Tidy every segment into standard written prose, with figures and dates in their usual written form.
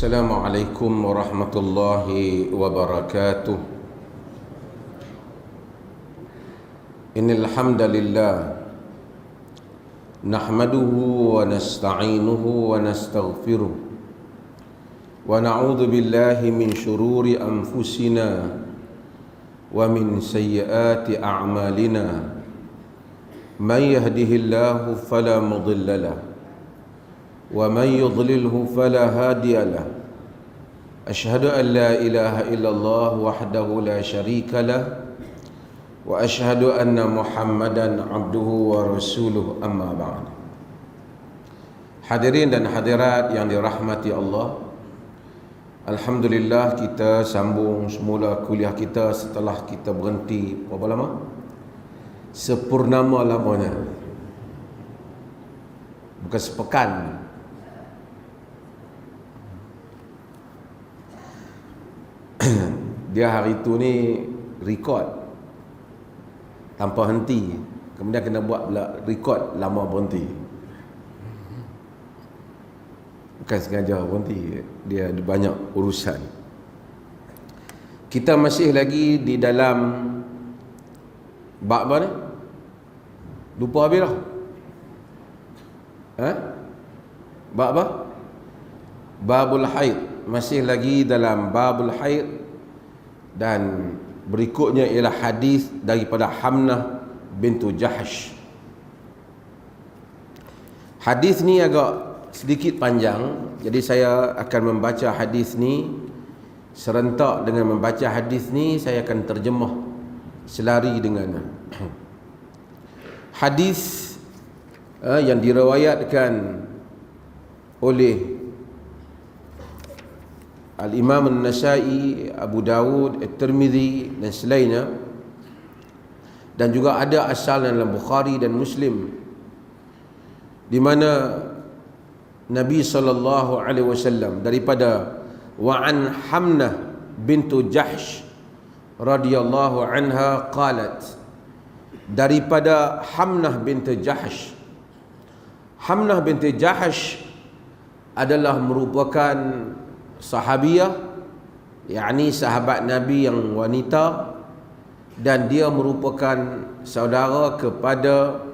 Assalamualaikum warahmatullahi wabarakatuh. Innal hamdalillah nahmaduhu wa nasta'inuhu wa nastaghfiruh wa na'udzu billahi min shururi anfusina wa min sayyiati a'malina. Man yahdihillahu fala mudilla lahu wa man yudlilhu fala hadiya lahu. Asyhadu an la ilaha illallah wahdahu la syarika lah wa asyhadu anna Muhammadan abduhu wa rasuluh, amma ba'd. Hadirin dan hadirat yang dirahmati Allah, alhamdulillah kita sambung semula kuliah kita setelah kita berhenti berapa lama? Sepurnama lamanya, bukan sepekan. Dia hari tu ni rekod tanpa henti, kemudian kena buat pula rekod lama berhenti. Bukan sengaja berhenti, dia ada banyak urusan. Kita masih lagi di dalam bab apa ni? Lupa habis lah. Bab apa? Babul haid. Masih lagi dalam babul haid, dan berikutnya ialah hadis daripada Hamnah bintu Jahsh. Hadis ni agak sedikit panjang, jadi saya akan membaca hadis ni serentak dengan membaca hadis ni. Saya akan terjemah selari dengannya. Hadis yang diriwayatkan oleh Al-Imam An-Nasai, Abu Dawud, At-Tirmidzi dan selainnya, dan juga ada asal dalam Bukhari dan Muslim, di mana Nabi SAW daripada wa'an Hamnah bintu Jahsh radhiyallahu anha qalat, daripada Hamnah bintu Jahsh. Hamnah bintu Jahsh adalah merupakan sahabiyah, yakni sahabat Nabi yang wanita, dan dia merupakan saudara kepada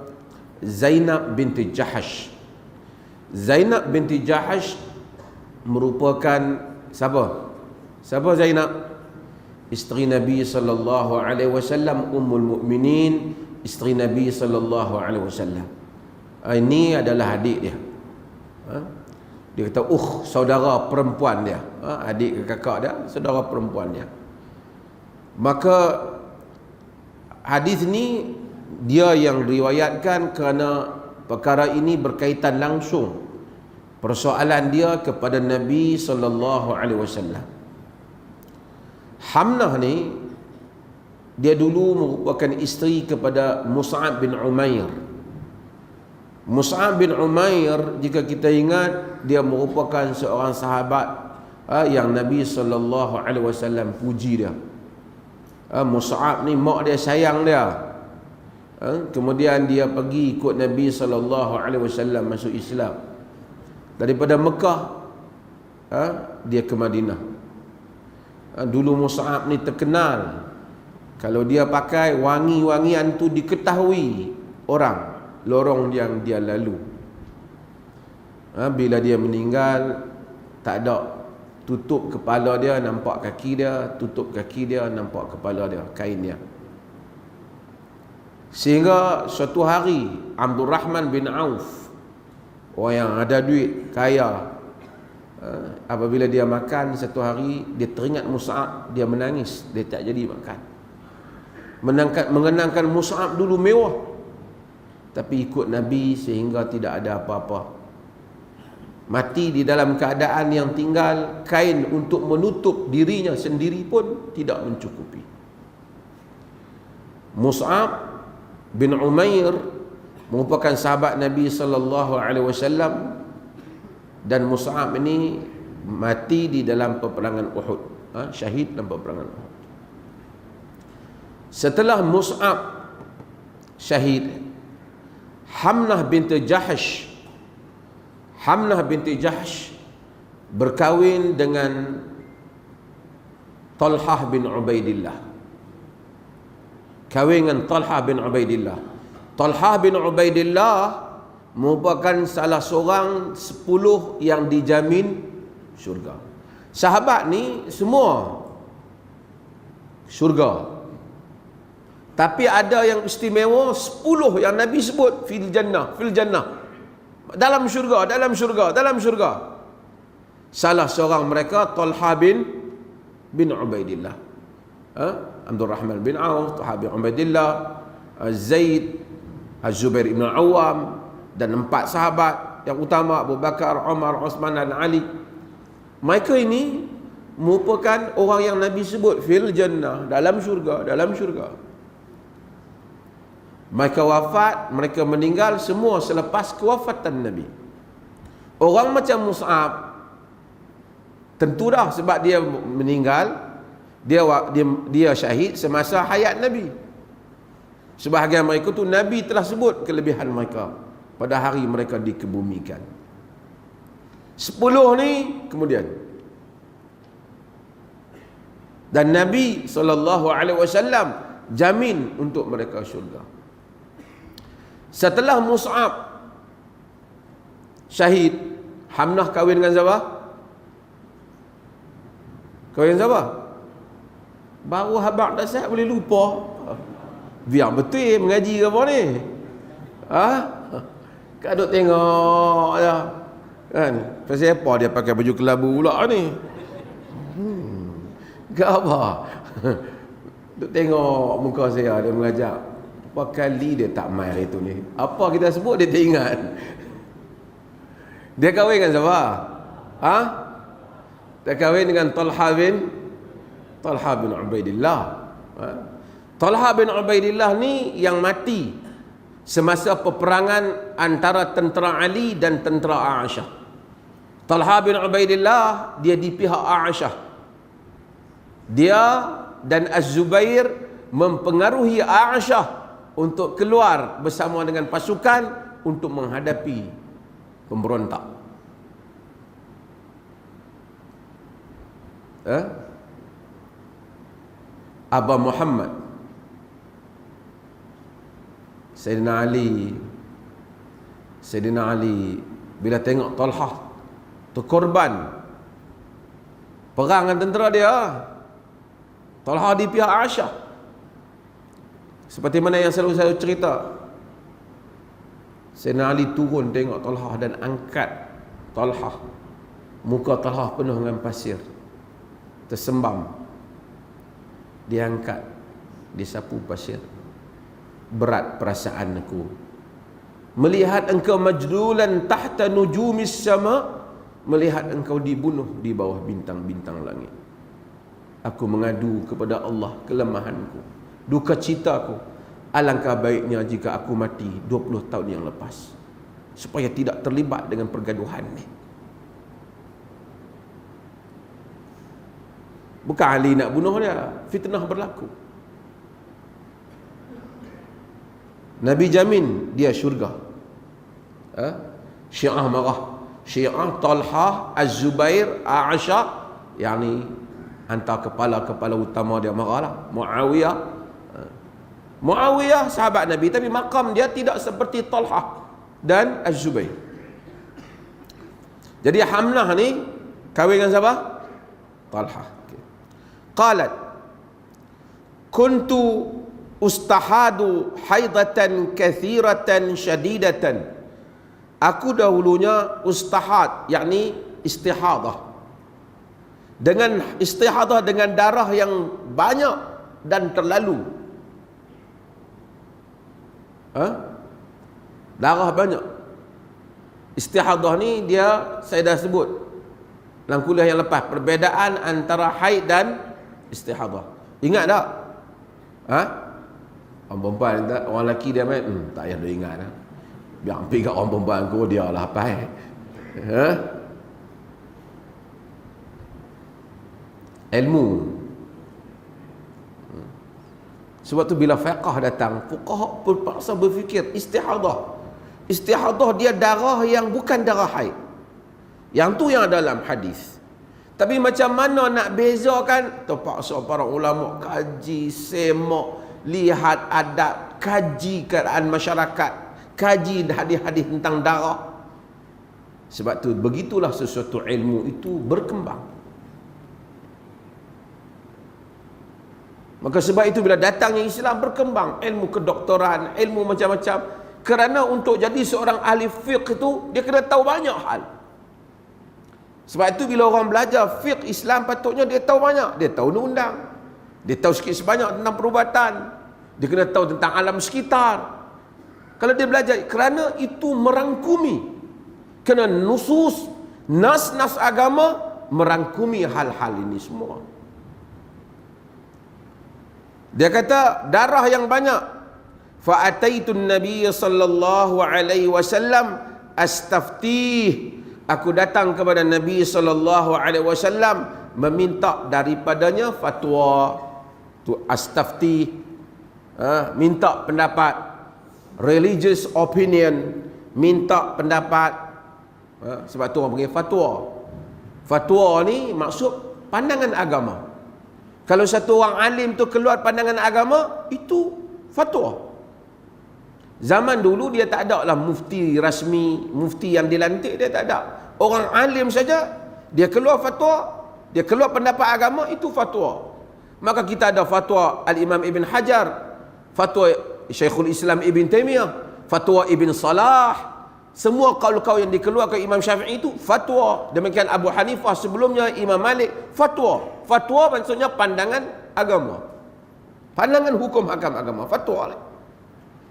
Zainab binti Jahsh. Zainab binti Jahsh merupakan siapa? Siapa Zainab? Isteri Nabi sallallahu alaihi wasallam, Ummul Mukminin, isteri Nabi sallallahu alaihi wasallam. Ini adalah adik dia. Dia kata, saudara perempuan dia. Adik ke kakak dia, saudara perempuan dia. Maka hadis ni dia yang riwayatkan kerana perkara ini berkaitan langsung persoalan dia kepada Nabi sallallahu alaihi wasallam. Hamnah ni dia dulu merupakan isteri kepada Mus'ab bin Umair. Mus'ab bin Umair, jika kita ingat, dia merupakan seorang sahabat yang Nabi SAW puji dia. Mus'ab ni mak dia sayang dia. Kemudian dia pergi ikut Nabi SAW masuk Islam. Daripada Mekah dia ke Madinah. Dulu Mus'ab ni terkenal, kalau dia pakai wangi-wangian tu diketahui orang lorong yang dia lalu. Bila dia meninggal, tak ada, tutup kepala dia nampak kaki dia, tutup kaki dia nampak kepala dia, kain dia. Sehingga suatu hari Abdul Rahman bin Auf, orang yang ada duit, kaya, apabila dia makan satu hari, dia teringat Mus'ab, dia menangis, dia tak jadi makan. Mengenangkan Mus'ab dulu mewah, tapi ikut Nabi sehingga tidak ada apa-apa. Mati di dalam keadaan yang tinggal kain untuk menutup dirinya sendiri pun tidak mencukupi. Mus'ab bin Umair merupakan sahabat Nabi SAW, dan Mus'ab ini mati di dalam peperangan Uhud, syahid dalam peperangan Uhud. Setelah Mus'ab syahid, Hamnah binti Jahsh berkahwin dengan Talhah bin Ubaidillah. Kahwin dengan Talhah bin Ubaidillah. Talhah bin Ubaidillah merupakan salah seorang 10 yang dijamin syurga. Sahabat ni semua syurga. Tapi ada yang istimewa 10 yang Nabi sebut fil jannah, fil jannah. Dalam syurga, dalam syurga, dalam syurga. Salah seorang mereka Talha bin Ubaidillah. Abdul Rahman bin Auf, Talha bin Ubaidillah, Zaid, Az-Zubair ibn Awam, dan 4 sahabat yang utama Abu Bakar, Umar, Uthman dan Ali. Mereka ini merupakan orang yang Nabi sebut fil jannah, dalam syurga, dalam syurga. Mereka wafat, mereka meninggal semua selepas kewafatan Nabi. Orang macam Mus'ab, tentu dah sebab dia meninggal, dia syahid semasa hayat Nabi. Sebahagian mereka tu Nabi telah sebut kelebihan mereka pada hari mereka dikebumikan. 10 ni kemudian, dan Nabi SAW jamin untuk mereka syurga. Setelah Mus'ab syahid, Hamnah kahwin dengan siapa? Kahwin dengan siapa? Baru habaq dah sihat boleh lupa. Biar betul mengaji ke apa ni? Kau duk tengok je kan, pasal apa dia pakai baju kelabu pula ni? Ke apa? Duk tengok muka saya, dia mengajak. Berapa kali dia tak main hari tu ni? Apa kita sebut dia tak ingat. Dia kahwin dengan siapa? Dia kahwin dengan Talha bin Ubaidillah. Talha bin Ubaidillah ni yang mati semasa peperangan antara tentera Ali dan tentera Aisyah. Talha bin Ubaidillah dia di pihak Aisyah. Dia dan Az-Zubair mempengaruhi Aisyah untuk keluar bersama dengan pasukan untuk menghadapi pemberontak. Aba Muhammad, Sayyidina Ali bila tengok Talha tu korban perang dengan tentera dia, Talha di pihak Aisyah. Seperti mana yang selalu saya cerita, Sayyidina Ali turun tengok Talha dan angkat Talha. Muka Talha penuh dengan pasir, tersembam. Dia angkat, disapu pasir. Berat perasaan aku melihat engkau majdulan tahta nujumis sama, melihat engkau dibunuh di bawah bintang-bintang langit. Aku mengadu kepada Allah kelemahanku, duka citaku. Alangkah baiknya jika aku mati 20 tahun yang lepas, supaya tidak terlibat dengan pergaduhan ni. Bukan Ali nak bunuh dia, fitnah berlaku. Nabi jamin dia syurga. Syiah marah. Syiah Talha, Az-Zubair, Aisyah, yakni hantar kepala-kepala utama dia marahlah. Muawiyah sahabat Nabi, tapi makam dia tidak seperti Talha dan Az-Zubair. Jadi Hamnah ni kahwin dengan siapa? Talha. Qalat kuntu ustahadu haidatan kathiratan syadidatan. Aku dahulunya ustahad, yakni istihadah. Dengan istihadah dengan darah yang banyak dan terlalu. Darah banyak. Istihadah ni dia saya dah sebut dalam kuliah yang lepas, perbezaan antara haid dan istihadah. Ingat tak? Orang perempuan, orang lelaki dia main, tak payah dia ingat lah. Biar ambil kat orang perempuan aku, dia lah apa ilmu. Sebab tu bila fiqh datang, fuqaha terpaksa berfikir istihadah. Istihadah dia darah yang bukan darah haid. Yang tu yang dalam hadis. Tapi macam mana nak bezakan? Terpaksa para ulama kaji, semak, lihat adab, kaji keadaan masyarakat, kaji hadis-hadis tentang darah. Sebab tu begitulah sesuatu ilmu itu berkembang. Maka sebab itu bila datangnya Islam berkembang, ilmu kedoktoran, ilmu macam-macam. Kerana untuk jadi seorang ahli fiqh itu dia kena tahu banyak hal. Sebab itu bila orang belajar fiqh Islam patutnya dia tahu banyak. Dia tahu undang-undang, dia tahu sikit sebanyak tentang perubatan, dia kena tahu tentang alam sekitar. Kalau dia belajar, kerana itu merangkumi, kena nusus, nas-nas agama merangkumi hal-hal ini semua. Dia kata darah yang banyak, fa ataitun nabiy sallallahu alaihi wasallam astaftih, aku datang kepada Nabi sallallahu alaihi wasallam meminta daripadanya fatwa. Tu astafti, minta pendapat, religious opinion, minta pendapat. Sebab tu orang panggil fatwa. Fatwa ni maksud pandangan agama. Kalau satu orang alim tu keluar pandangan agama, itu fatwa. Zaman dulu dia tak ada lah mufti rasmi, mufti yang dilantik, dia tak ada. Orang alim saja, dia keluar fatwa, dia keluar pendapat agama, itu fatwa. Maka kita ada fatwa Al-Imam Ibn Hajar, fatwa Syekhul Islam Ibn Taymiyah, fatwa Ibn Salah. Semua kaul-kaul yang dikeluarkan Imam Syafi'i itu fatwa. Demikian Abu Hanifah sebelumnya, Imam Malik, fatwa. Fatwa maksudnya pandangan agama, pandangan hukum hakam agama, fatwa lah.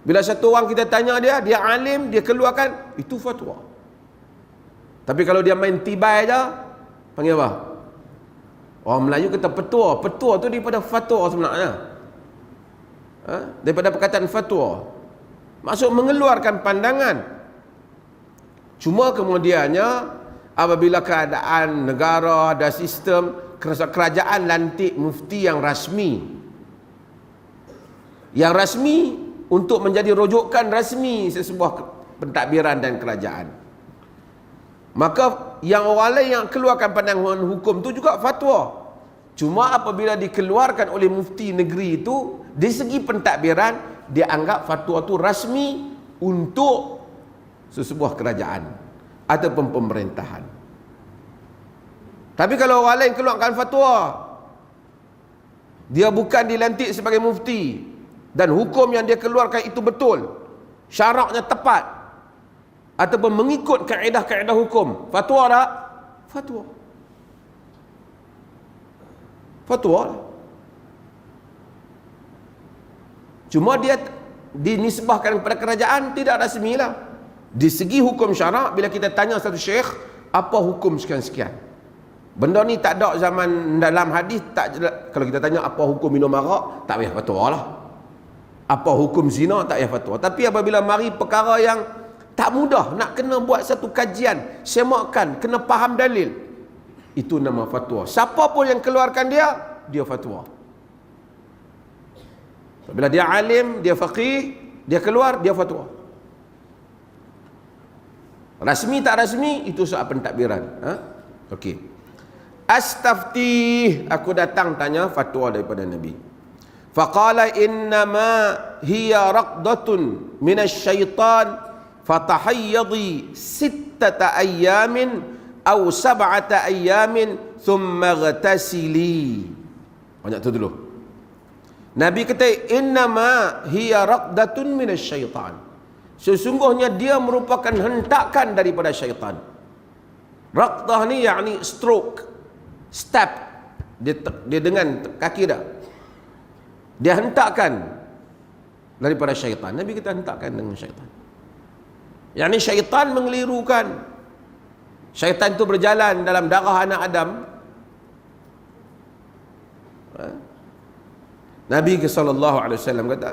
Bila satu orang kita tanya dia alim, dia keluarkan, itu fatwa. Tapi kalau dia main tibai je, panggil apa? Orang Melayu kata petua. Petua tu daripada fatwa sebenarnya. Daripada perkataan fatwa. Maksud mengeluarkan pandangan. Cuma kemudiannya, apabila keadaan negara ada sistem, kerajaan lantik mufti yang rasmi. Yang rasmi untuk menjadi rujukan rasmi sesebuah pentadbiran dan kerajaan. Maka yang orang lain yang keluarkan pandangan hukum tu juga fatwa. Cuma apabila dikeluarkan oleh mufti negeri itu, dari segi pentadbiran dia anggap fatwa tu rasmi untuk sesebuah kerajaan ataupun pemerintahan. Tapi kalau orang lain keluarkan fatwa, dia bukan dilantik sebagai mufti, dan hukum yang dia keluarkan itu betul, syaraknya tepat, ataupun mengikut kaedah-kaedah hukum, fatwa tak? Fatwa. Fatwa. Cuma dia dinisbahkan kepada kerajaan, tidak rasmi lah. Di segi hukum syarak, bila kita tanya satu syekh, apa hukum sekian-sekian? Benda ni tak ada zaman dalam hadis, tak. Kalau kita tanya apa hukum minum arak, tak payah fatwa lah. Apa hukum zina, tak payah fatwa. Tapi apabila mari perkara yang tak mudah, nak kena buat satu kajian, semakkan, kena faham dalil, itu nama fatwa. Siapa pun yang keluarkan dia fatwa. Bila dia alim, dia faqih, dia keluar, dia fatwa. Rasmi tak rasmi, itu soal pentadbiran. Okey. Astaftih, aku datang tanya fatwa daripada Nabi. Faqala innama hiya raqdatun minasyaitan fatahayyadi 6 ayyamin aw 7 ayyamin thumma ghtasili. Banyak tu dulu. Nabi kata innama hiya raqdatun minasyaitan. Sesungguhnya dia merupakan hentakan daripada syaitan. Raqdah ni yakni stroke, step. Dia dengan kaki dah. Dia hentakan daripada syaitan. Nabi kita hentakan dengan syaitan. Yakni syaitan mengelirukan. Syaitan itu berjalan dalam darah anak Adam. Nabi SAW kata,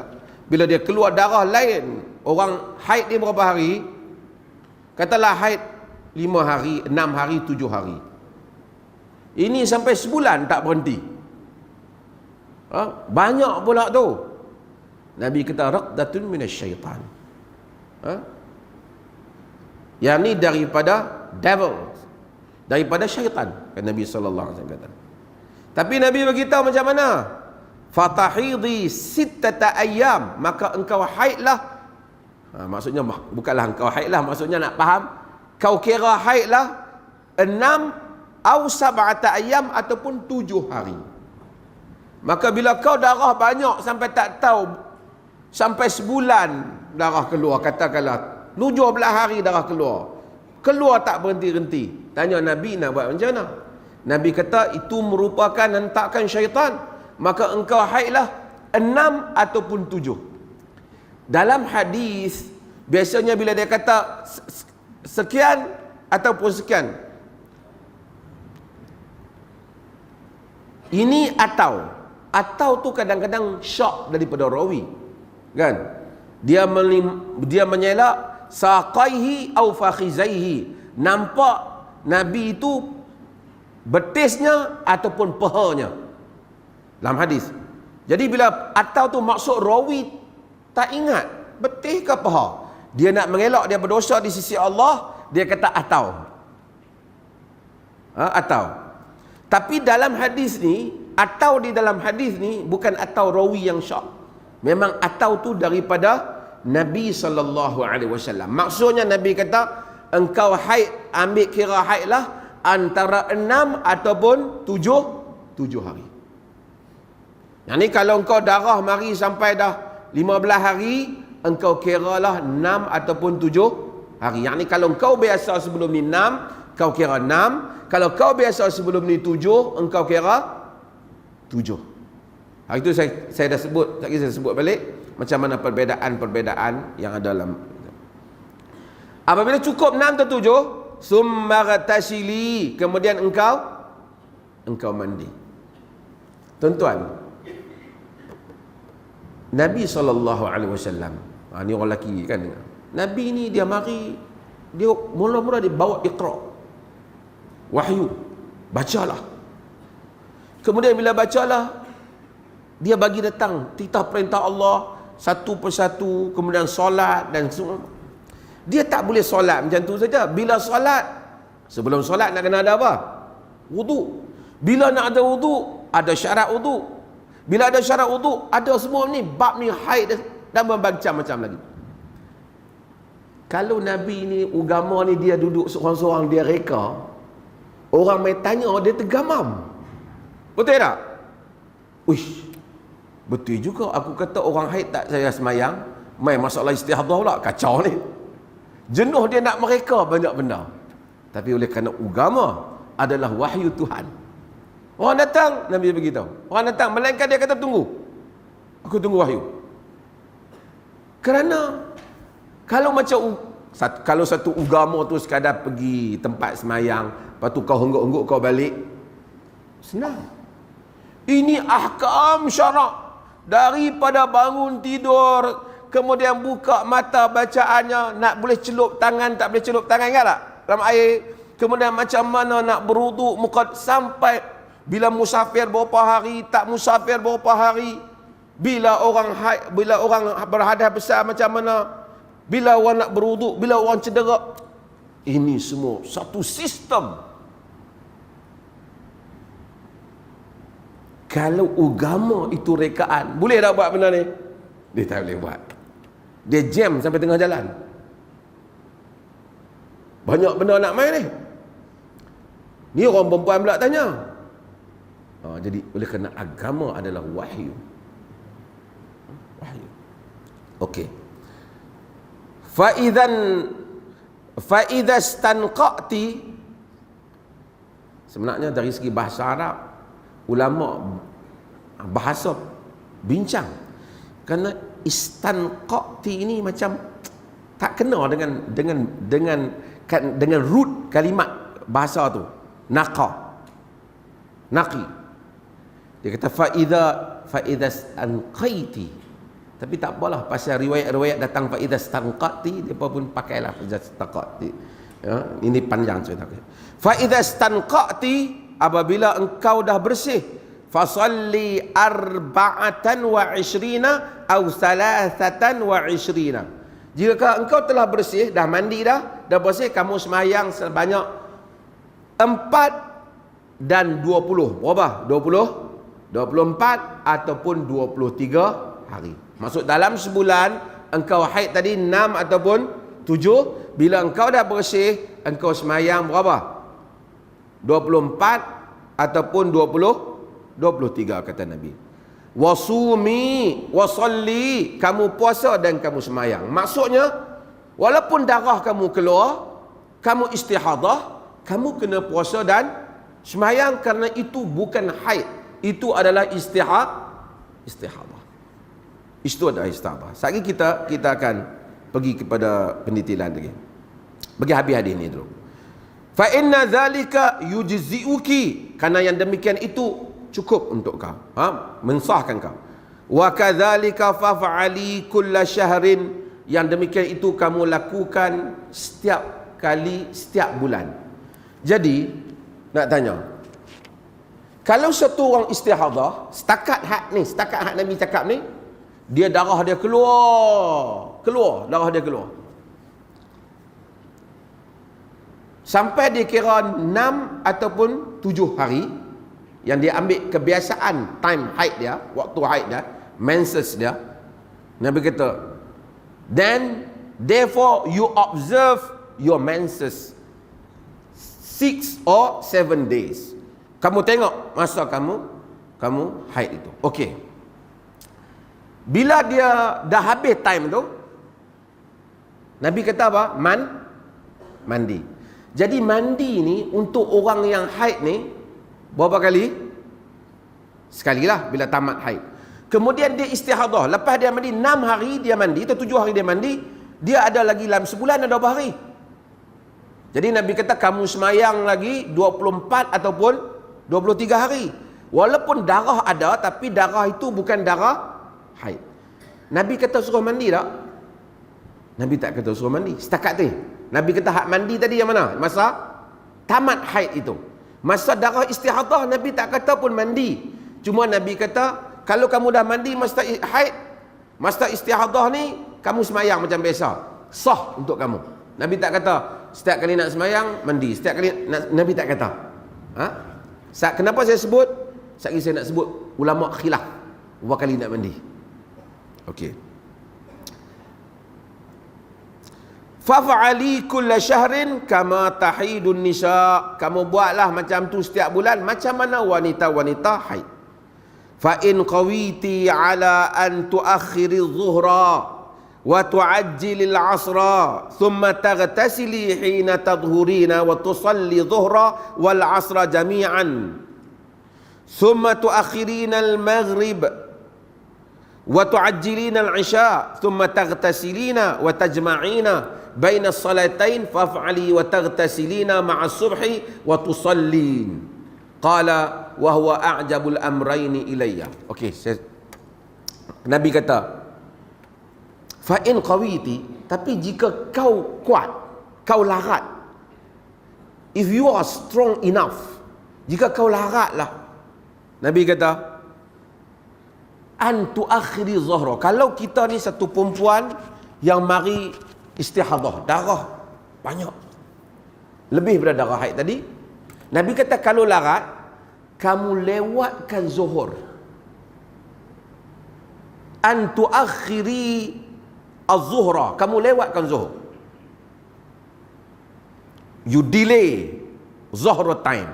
bila dia keluar darah lain, orang haid dia berapa hari? Katalah haid 5 hari, 6 hari, 7 hari. Ini sampai sebulan tak berhenti. Banyak pula tu. Nabi kata raqdatun minasyaitan. Yang ni daripada devil. daripada syaitan, kan Nabi sallallahu alaihi wasallam kata. Tapi Nabi beritahu macam mana? Fatahidi sittata ayyam, maka engkau haidlah. Maksudnya bukanlah engkau haidlah, maksudnya nak faham, kau kira haidlah 6 atau 7 ayyam ataupun 7 hari. Maka bila kau darah banyak sampai tak tahu, sampai sebulan darah keluar, katakanlah 17 hari darah keluar tak berhenti-henti, tanya Nabi nak buat macam mana? Nabi kata itu merupakan hentakan syaitan, maka engkau haidlah 6 ataupun 7. Dalam hadis biasanya bila dia kata sekian ataupun sekian, ini atau tu kadang-kadang syak daripada rawi, kan? Dia menyelak saqaihi au fakhizaihi, nampak Nabi itu betisnya ataupun pahanya dalam hadis. Jadi bila atau tu maksud rawi tak ingat betis ke paha, dia nak mengelak dia berdosa di sisi Allah, dia kata atau. Tapi dalam hadis ni, atau di dalam hadis ni bukan atau rawi yang syak. Memang atau tu daripada Nabi sallallahu alaihi wasallam. Maksudnya Nabi kata engkau haid, ambil kira haidlah antara 6 ataupun 7 hari. Yang ni kalau engkau darah mari sampai dah 15 hari, engkau kiralah 6 ataupun 7 hari. Yang ni kalau engkau biasa sebelum ni 6, kau kira 6. Kalau kau biasa sebelum ni 7, engkau kira 7. Hari itu saya dah sebut, tak kisah saya sebut balik macam mana perbezaan yang ada dalam. Apabila cukup 6 atau 7, summa ghatasili, kemudian engkau mandi. Tuan-tuan, Nabi SAW, ni orang lelaki kan, Nabi ni dia mari, dia mula-mula dia bawa Iqra, wahyu, bacalah. Kemudian bila bacalah, dia bagi datang titah perintah Allah satu persatu, kemudian solat dan semua. Dia tak boleh solat macam tu saja. Bila solat, sebelum solat nak kena ada apa? Wudu. Bila nak ada wudu, ada syarat wudu. Bila ada syarat wudu, ada semua ni, bab ni, haid dan macam-macam lagi. Kalau Nabi ni, agama ni dia duduk seorang-seorang, dia reka, orang main tanya, dia tergamam. Betul tak? Uish, betul juga aku kata orang haid tak saya semayang, main masalah istihadah pula, kacau ni. Jenuh dia nak mereka banyak benda. Tapi oleh kerana agama adalah wahyu Tuhan, orang datang, Nabi beritahu, orang datang, melainkan dia kata tunggu, aku tunggu wahyu. Kerana kalau satu agama tu sekadar pergi tempat semayang, lepas tu kau hengguk-hengguk kau balik, senang. Ini ahkam syarak, daripada bangun tidur, kemudian buka mata bacaannya, nak boleh celup tangan, tak boleh celup tangan, ingat tak? Dalam air. Kemudian macam mana nak berwuduk, sampai bila musafir berapa hari, tak musafir berapa hari, bila orang berhadas besar macam mana, bila orang nak berwuduk, bila orang cedera. Ini semua satu sistem. Kalau agama itu rekaan, boleh tak buat benda ni? Dia tak boleh buat. Dia jam sampai tengah jalan. Banyak benda nak main ni. Ni orang perempuan pula tanya. Jadi oleh kerana agama adalah wahyu. Wahyu. Okey. Fa idza stanqati, sebenarnya dari segi bahasa Arab, ulama bahasa bincang, kerana istanqati ini macam tak kena dengan root kalimat bahasa tu, naqi. Dia kata fa idza anqaiti, tapi tak apalah, pasal riwayat-riwayat datang fa idza stanqati, depa pun pakailah fa idza stanqati. Ya, ini panjang cerita. Fa idza stanqati, apabila engkau dah bersih, fasalli 24 atau 23. Jika engkau telah bersih, dah mandi dah bersih, kamu semayang sebanyak dan 20. Berapa? 20, 24 ataupun 23 hari. Maksud dalam sebulan engkau haid tadi 6 ataupun 7. Bila engkau dah bersih, engkau semayang berapa? 24 ataupun 23 kata Nabi. Wasumi wasalli, kamu puasa dan kamu semayang. Maksudnya walaupun darah kamu keluar, kamu istihadah, kamu kena puasa dan semayang, kerana itu bukan haid, itu adalah istihadah. Itu adalah istihadah. Sekali kita akan pergi kepada pendetilan lagi. Bagi habis hadis ni dulu. Fa inna zalika yujzi'uki, karena yang demikian itu cukup untuk kau, mensahkan kau. Wa kadzalika faf'ali kulla syahrin, yang demikian itu kamu lakukan setiap kali, setiap bulan. Jadi nak tanya, kalau satu orang istihadah, setakat hak Nabi cakap ni, dia darah dia keluar, darah dia keluar sampai dia kira 6 ataupun 7 hari, yang dia ambil kebiasaan time haid dia, waktu haid dia, menses dia. Nabi kata, then therefore you observe your menses 6 or 7 days. Kamu tengok masa kamu haid itu. Okey. Bila dia dah habis time tu, Nabi kata apa? Mandi. Jadi mandi ni untuk orang yang haid ni berapa kali? Sekalilah bila tamat haid. Kemudian dia istihadah. Lepas dia mandi 6 hari dia mandi atau 7 hari dia mandi, dia ada lagi dalam sebulan ada berapa hari? Jadi Nabi kata kamu semayang lagi 24 ataupun 23 hari. Walaupun darah ada, tapi darah itu bukan darah haid. Nabi kata suruh mandi tak? Nabi tak kata suruh mandi. Setakat tu. Nabi kata hak mandi tadi yang mana? Masa tamat haid itu. Masa darah istihadah Nabi tak kata pun mandi. Cuma Nabi kata kalau kamu dah mandi masa haid, masa istihadah ni kamu semayang macam biasa. Sah untuk kamu. Nabi tak kata setiap kali nak semayang mandi, setiap kali Nabi tak kata. Kenapa saya sebut? Saya nak sebut ulama khilaf berapa kali nak mandi. Okey. Faf'ali kulla syahrin kama tahidun nisa. Kamu buatlah macam tu setiap bulan, macam mana wanita-wanita haid. Fa in qawiti ala an tuakhiri adh-dhuhra wa tu'ajjili al-'asra thumma taghtasili hina tadhhurina wa tusalli dhuhra wal 'asra jami'an thumma tuakhirina al-maghrib wa tu'ajjilina al-'isha thumma taghtasilina wa tajma'ina baina as-salatain faf'ali wa taghtasilina ma'a as-subhi wa tusallin. Qala wa huwa a'jabul amrayni ilayya. Okey, Nabi kata fa in qawiti, tapi jika kau kuat, kau larat, if you are strong enough, jika kau laratlah, Nabi kata an tuakhiri zuhra. Kalau kita ni satu perempuan yang mari istihadah, darah banyak, lebih daripada darah haid tadi, Nabi kata kalau larat, kamu lewatkan zuhur. An tuakhiri az-zuhra, kamu lewatkan zuhur. You delay zuhur time.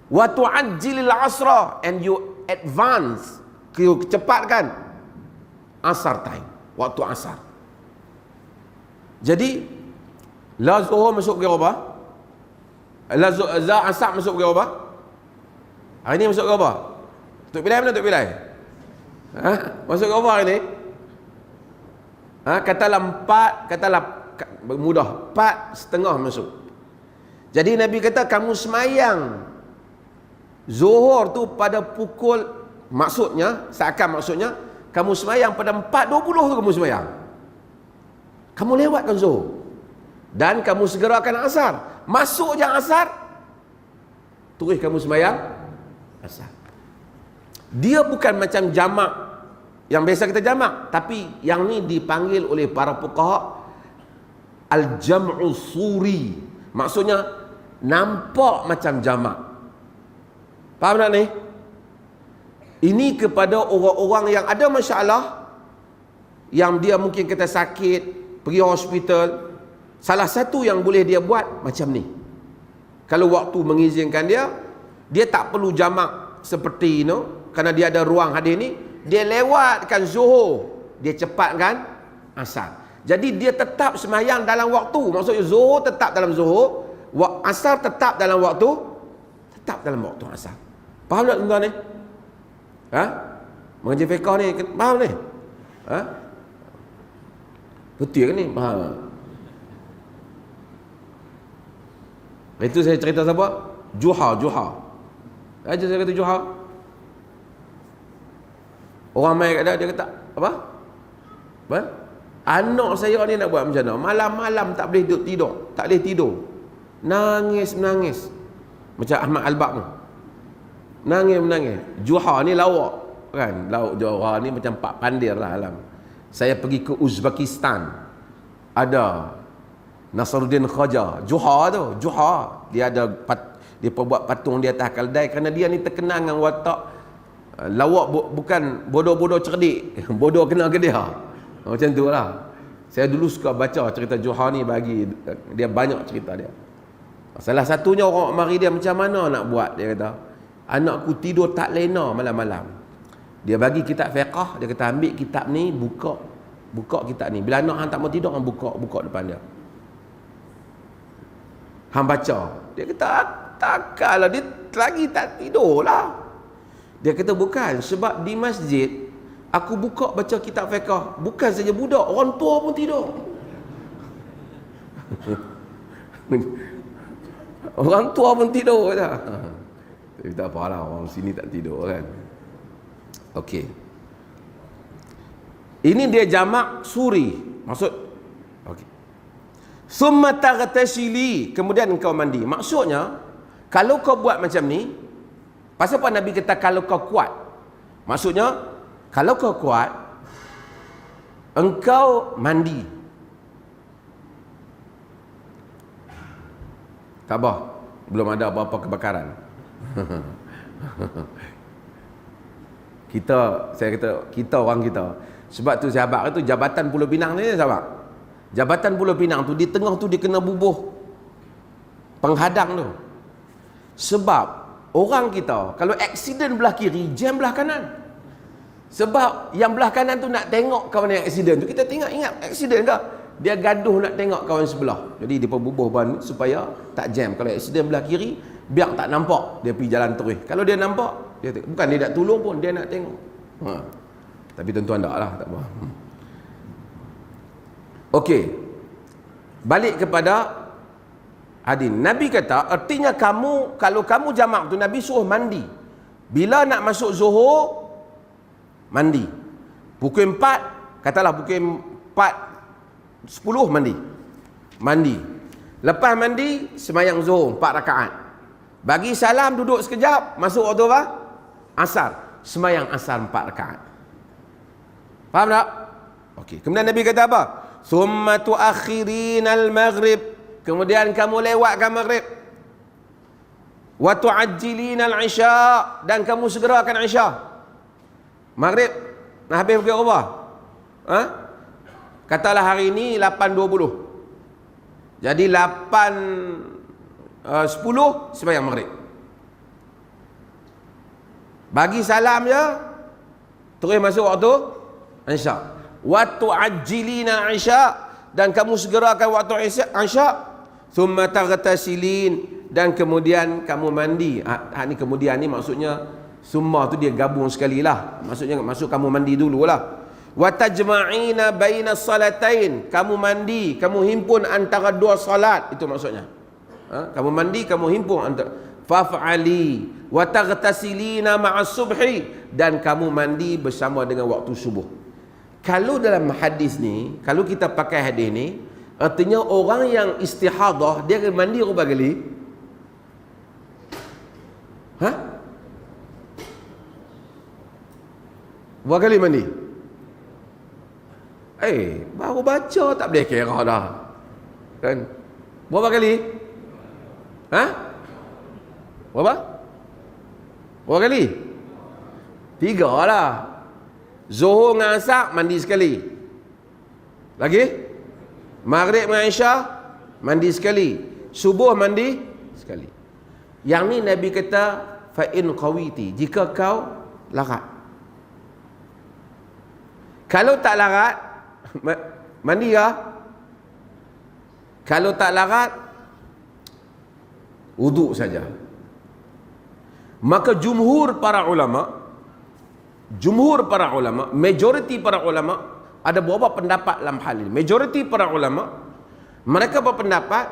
Wa tu'ajjilil asra, and you advance, you cepatkan asar time, waktu asar. Jadi la zuhur masuk ke apa? La asar masuk ke apa? Hari ni masuk ke apa? Tok Bilal mana Tok Bilal? Masuk ke apa hari ni? Katalah 4, katalah mudah 4:30 masuk. Jadi Nabi kata kamu semayang zuhur tu pada pukul, maksudnya kamu semayang pada 4:20 tu kamu semayang. Kamu lewatkan zuhur dan kamu segerakan asar. Masuk je asar, terus kamu semayang asar. Dia bukan macam jamak yang biasa kita jamak, tapi yang ni dipanggil oleh para fuqaha al-jam'u suri. Maksudnya nampak macam jamak. Faham tak ni? Ini kepada orang-orang yang ada masalah, yang dia mungkin kata sakit, pergi hospital. Salah satu yang boleh dia buat macam ni. Kalau waktu mengizinkan dia, dia tak perlu jamak seperti kerana dia ada ruang hadir ni, dia lewatkan Zuhur, dia cepatkan Asar. Jadi dia tetap semayang dalam waktu. Maksudnya Zuhur tetap dalam Zuhur, Asar tetap dalam waktu Asar. Faham tak tuan-tuan ni? Mengaji fiqh ni faham ni? Betul ke ni? Faham. Itu saya cerita siapa? Juha. Aja saya kata Juha. Orang main kat dia kata apa? Anak saya ni nak buat macam mana? Malam-malam tak boleh tidur. Tak boleh tidur. Menangis. Macam Ahmad Al-Baq tu. Menangis. Juha ni lawak. Kan? Lauk Juha ni macam Pak Pandir lah alam. Saya pergi ke Uzbekistan. Ada Nasruddin Khaja. Juha. Dia ada dia buat patung di atas keldai kerana dia ni terkenal dengan watak lawak, bukan bodoh-bodoh cerdik. Bodoh kena ke dia. Macam tu lah. Saya dulu suka baca cerita Juha ni, bagi dia banyak cerita dia. Salah satunya orang mari dia macam mana nak buat, dia kata anakku tidur tak lena malam-malam. Dia bagi kitab fiqh, dia kata ambil kitab ni, buka kitab ni. Bila anak hang tak mau tidur, hang buka depan dia. Hang baca. Dia kata takkanlah, dia lagi tak tidur lah. Dia kata bukan, sebab di masjid aku buka baca kitab fiqh, bukan saja budak, orang tua pun tidur. Orang tua pun tidur kata. Tapi tak apalah, orang sini tak tidur kan. Okey. Ini dia jamak suri. Maksud okey. Summa taghtasili, kemudian engkau mandi. Maksudnya kalau kau buat macam ni, pasal apa Nabi kata kalau kau kuat? Maksudnya kalau kau kuat, engkau mandi. Tabah, belum ada apa-apa kebakaran. Kita orang kita. Sebab tu sahabat itu Jabatan Pulau Pinang ni sahabat. Jabatan Pulau Pinang tu di tengah tu dia kena bubuh penghadang tu. Sebab orang kita kalau aksiden belah kiri, jam belah kanan. Sebab yang belah kanan tu nak tengok kawan yang aksiden tu. Kita ingat aksiden dah. Dia gaduh nak tengok kawan sebelah. Jadi dia bubuh ban supaya tak jam. Kalau aksiden belah kiri, biar tak nampak, dia pergi jalan terus. Kalau dia nampak, dia bukan dia nak tolong pun, dia nak tengok. Tapi tuan-tuan tak lah, tak apa. Okey. Balik kepada hadis. Nabi kata, artinya kamu, kalau kamu jamak tu, Nabi suruh mandi. Bila nak masuk Zuhur, mandi. Pukul 4, katalah pukul 4:10 mandi. Lepas mandi, semayang Zuhur 4 rakaat. Bagi salam, duduk sekejap, masuk waktu apa? Asar. Semayang asar 4 rakaat. Faham tak? Okey. Kemudian Nabi kata apa? Summa tuakhirinal maghrib. Kemudian kamu lewatkan maghrib. Wa tuajjilinal isya, dan kamu segerakan isya. Maghrib nak habis pukul berapa? Katalah hari ini 8.20. Jadi 8.10 sembahyang maghrib. Bagi salam je, terus masuk waktu isya. Wa tuajjilina isya, dan kamu segerakan waktu isya. Thumma taghtasilin, dan kemudian kamu mandi. Ni kemudian ni maksudnya summa tu dia gabung sekali lah. Maksudnya masuk kamu mandi dululah. Wa tajma'ina baina salatain, kamu mandi, kamu himpun antara dua salat, itu maksudnya. Kamu mandi, kamu himpun antara. Faf'ali wa taghtasilina ma'as subhi, dan kamu mandi bersama dengan waktu subuh. Kalau dalam hadis ni, kalau kita pakai hadis ni, artinya orang yang istihadah dia akan mandi berapa kali? Berapa kali mandi? Baru baca tak boleh kira dah. Kan? Berapa kali? Ha? Berapa? Berapa kali? 3 lah. Zuhur dengan Asar mandi sekali. Lagi? Maghrib dengan Isyak mandi sekali. Subuh mandi sekali. Yang ni Nabi kata fa in qawiti, jika kau larat. Kalau tak larat mandi ya. Kalau tak larat wuduk saja. Maka jumhur para ulama, majoriti para ulama, ada beberapa pendapat dalam hal ini. Majoriti para ulama, mereka berpendapat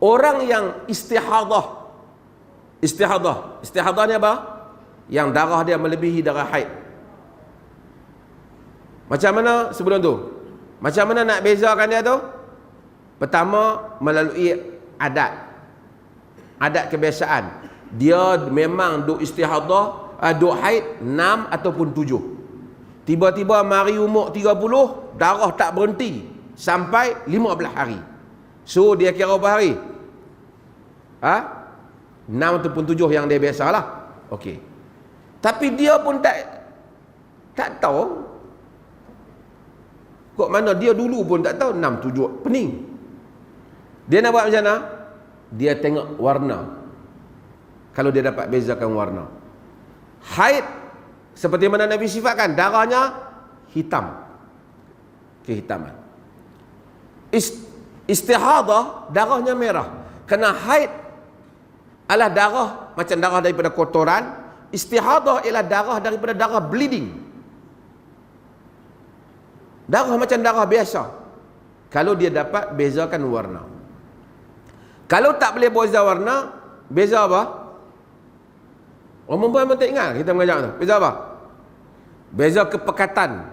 orang yang istihadah ni apa? Yang darah dia melebihi darah haid. Macam mana sebelum tu? Macam mana nak bezakan dia tu? Pertama, melalui adat kebiasaan. Dia memang duk istihadah, duk haid 6 ataupun 7. Tiba-tiba mari umur 30, darah tak berhenti sampai 15 hari. So dia kira berapa hari? 6 ataupun 7 yang dia biasalah. Okey. Tapi dia pun tak tahu. Kok mana dia dulu pun tak tahu 6 7 pening. Dia nak buat macam mana? Dia tengok warna. Kalau dia dapat bezakan warna. Haid seperti mana Nabi sifatkan, darahnya hitam. Kehitaman. Istihadah darahnya merah. Kerana haid adalah darah macam darah daripada kotoran, istihadah ialah darah daripada darah bleeding. Darah macam darah biasa. Kalau dia dapat bezakan warna. Kalau tak boleh beza warna, beza apa? Orang perempuan pun tak ingat kita mengajar tu. Beza apa? Beza kepekatan.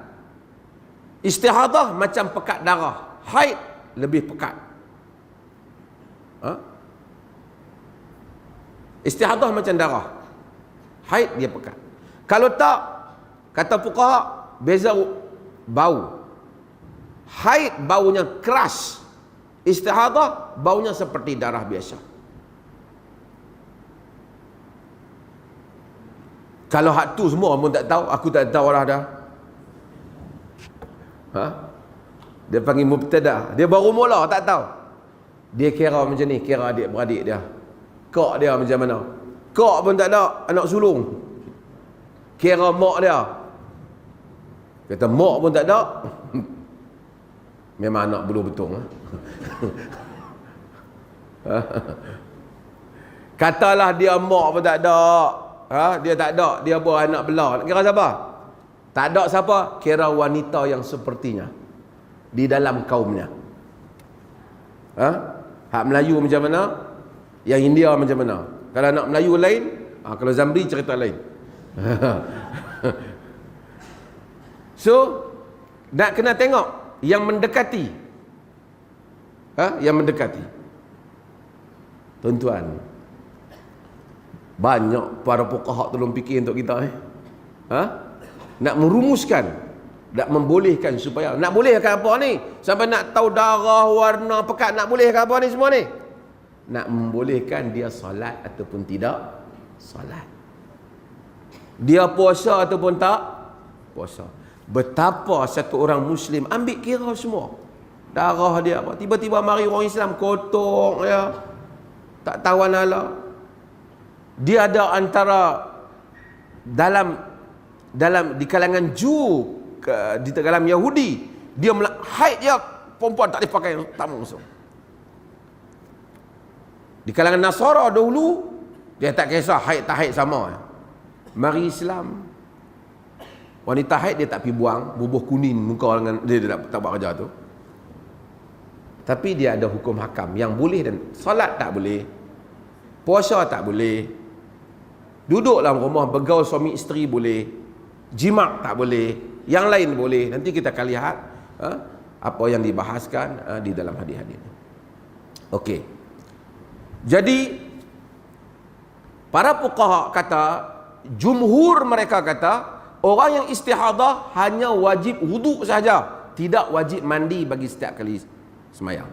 Istihadah macam pekat darah. Haid lebih pekat. Istihadah macam darah. Haid dia pekat. Kalau tak, kata fuqaha, beza bau. Haid baunya keras. Istihadah baunya seperti darah biasa. Kalau hak tu semua orang pun tak tahu, aku tak tahu lah dah. Dia panggil mubtada. Dia baru mula tak tahu. Dia kira macam ni, kira adik-beradik dia. Kak dia macam mana? Kak pun tak ada, anak sulung. Kira mak dia. Kata mak pun tak ada. Memang anak bulu betung. Katalah dia mak pun tak ada. Dia tak ada, dia buat anak belah. Nak kira siapa? Tak ada siapa? Kira wanita yang sepertinya di dalam kaumnya. Hak Melayu macam mana? Yang India macam mana? Kalau anak Melayu lain, kalau Zamri cerita lain. So, nak kena tengok yang mendekati. Yang mendekati. Tuan-tuan, banyak para fuqaha tolong fikir untuk kita nak merumuskan, nak membolehkan supaya, nak bolehkan apa ni? Sampai nak tahu darah, warna, pekat, nak bolehkan apa ni semua ni? Nak membolehkan dia solat ataupun tidak solat. Dia puasa ataupun tak puasa. Betapa satu orang Muslim ambil kira semua. Darah dia apa? Tiba-tiba mari orang Islam kotor ya. Tak tahu ala. Dia ada antara dalam di kalangan Jew, di dalam Yahudi, dia haid dia perempuan tak boleh pakai tamu langsung. Di kalangan Nasara dahulu dia tak kisah haid tak haid sama. Mari Islam, wanita haid dia tak pergi buang bubuh kuning muka dengan dia tak buat kerja tu. Tapi dia ada hukum hakam yang boleh, dan solat tak boleh, puasa tak boleh, duduk dalam rumah bergaul suami isteri boleh, jimat tak boleh, yang lain boleh. Nanti kita akan lihat apa yang dibahaskan di dalam hadis-hadis ini. Okey. Jadi para fuqaha kata, jumhur mereka kata, orang yang istihadah hanya wajib wuduk saja, tidak wajib mandi bagi setiap kali semayang.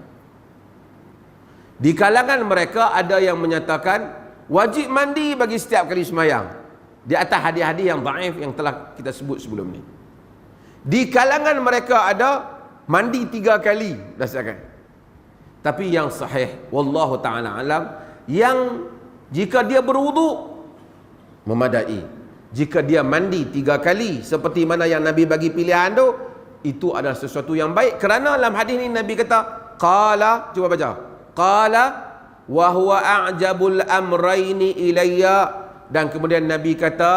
Di kalangan mereka ada yang menyatakan wajib mandi bagi setiap kali sembahyang, di atas hadis-hadis yang dhaif yang telah kita sebut sebelum ni. Di kalangan mereka ada mandi 3 kali dasarkan. Tapi yang sahih wallahu taala alam, yang jika dia berwuduk memadai, jika dia mandi 3 kali seperti mana yang Nabi bagi pilihan tu, itu adalah sesuatu yang baik. Kerana dalam hadis ni Nabi kata qala, cuba baca, qala wa huwa a'jabul amrayni ilayya, dan kemudian Nabi kata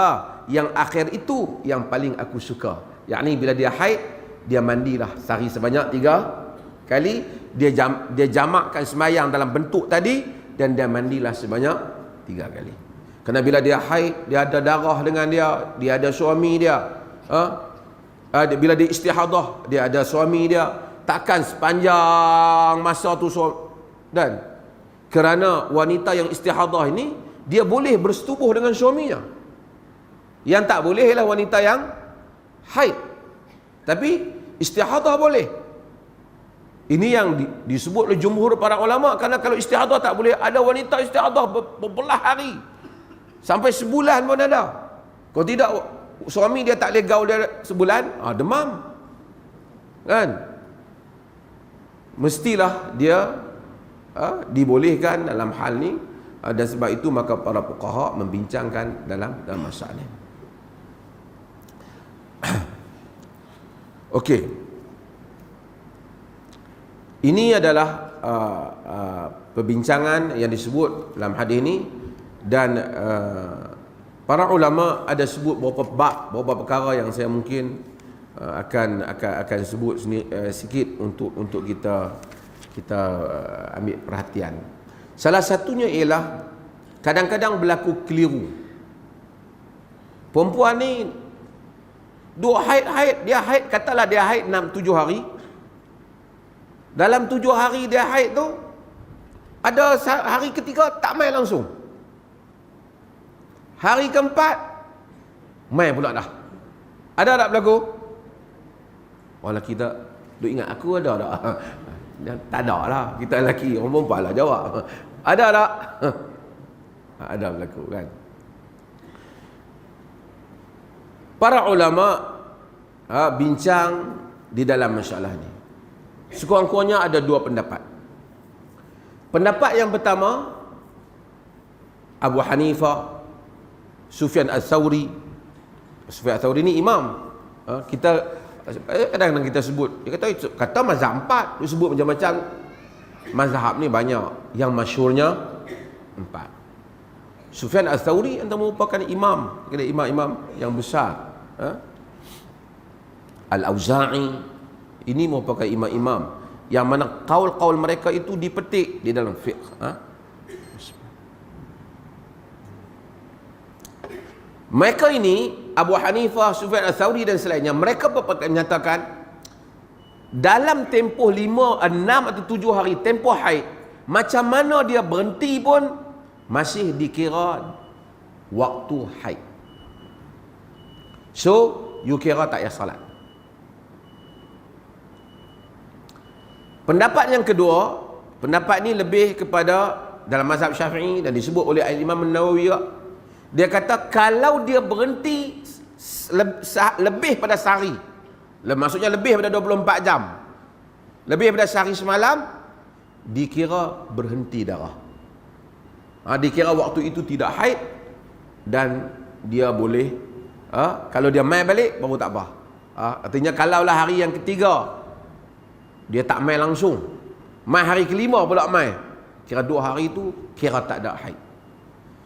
yang akhir itu yang paling aku suka, yakni bila dia haid dia mandilah sehari sebanyak 3 kali, dia jamakkan sembahyang dalam bentuk tadi, dan dia mandilah sebanyak 3 kali. Kerana bila dia haid, dia ada darah dengan dia ada suami dia, bila dia istihadah, dia ada suami dia, takkan sepanjang masa tu dan kerana wanita yang istihadah ini dia boleh bersetubuh dengan suaminya. Yang tak boleh ialah wanita yang haid, tapi istihadah boleh. Ini yang disebut oleh jumhur para ulama, kerana kalau istihadah tak boleh. Ada wanita istihadah berbelah hari sampai sebulan pun ada. Kalau tidak, suami dia tak boleh gaul dia sebulan, demam kan, mestilah dia dibolehkan dalam hal ni. Dan sebab itu maka para fuqaha membincangkan dalam masalah ni. Okey, ini adalah perbincangan yang disebut dalam hadis ini. Dan para ulama ada sebut beberapa perkara yang saya mungkin akan sebut sikit untuk kita ambil perhatian. Salah satunya ialah kadang-kadang berlaku keliru. Perempuan ni duk haid, dia haid, katalah dia haid 6-7 hari. Dalam 7 hari dia haid tu, ada hari ketiga tak mai langsung. Hari keempat mai pula dah. Ada tak berlaku? Walau kita duk ingat aku ada tak? Tak ada lah, kita lelaki, orang perempuan lah jawab. Ada tak? Ada berlaku kan. Para ulama bincang di dalam masalah ni. Sekurang-kurangnya ada 2 pendapat. Pendapat yang pertama, Abu Hanifah, Sufyan Ats-Tsauri. Sufyan Ats-Tsauri ni imam. Kita kadang-kadang kita sebut, dia kata mazhab 4, dia sebut macam-macam. Mazhab ni banyak, yang masyhurnya 4. Sufyan Ats-Tsauri antara merupakan imam, kira imam-imam yang besar. Al-Auza'i ini merupakan imam-imam yang mana kaul-kaul mereka itu dipetik di dalam fiqh. Mereka ini, Abu Hanifah, Sufyan Ats-Tsauri dan selainnya, mereka menyatakan dalam tempoh 5, 6 atau 7 hari tempoh haid, macam mana dia berhenti pun masih dikira waktu haid. So, you kira tak payah salat. Pendapat yang kedua, pendapat ni lebih kepada dalam mazhab Syafi'i dan disebut oleh Imam An-Nawawi juga. Dia kata kalau dia berhenti lebih pada sehari, maksudnya lebih pada 24 jam, lebih pada sehari semalam, dikira berhenti darah. Dikira waktu itu tidak haid, dan dia boleh, kalau dia mai balik baru tak apa. Artinya kalaulah hari yang ketiga dia tak mai langsung, mai hari kelima pula mai, kira 2 hari itu kira tak ada haid.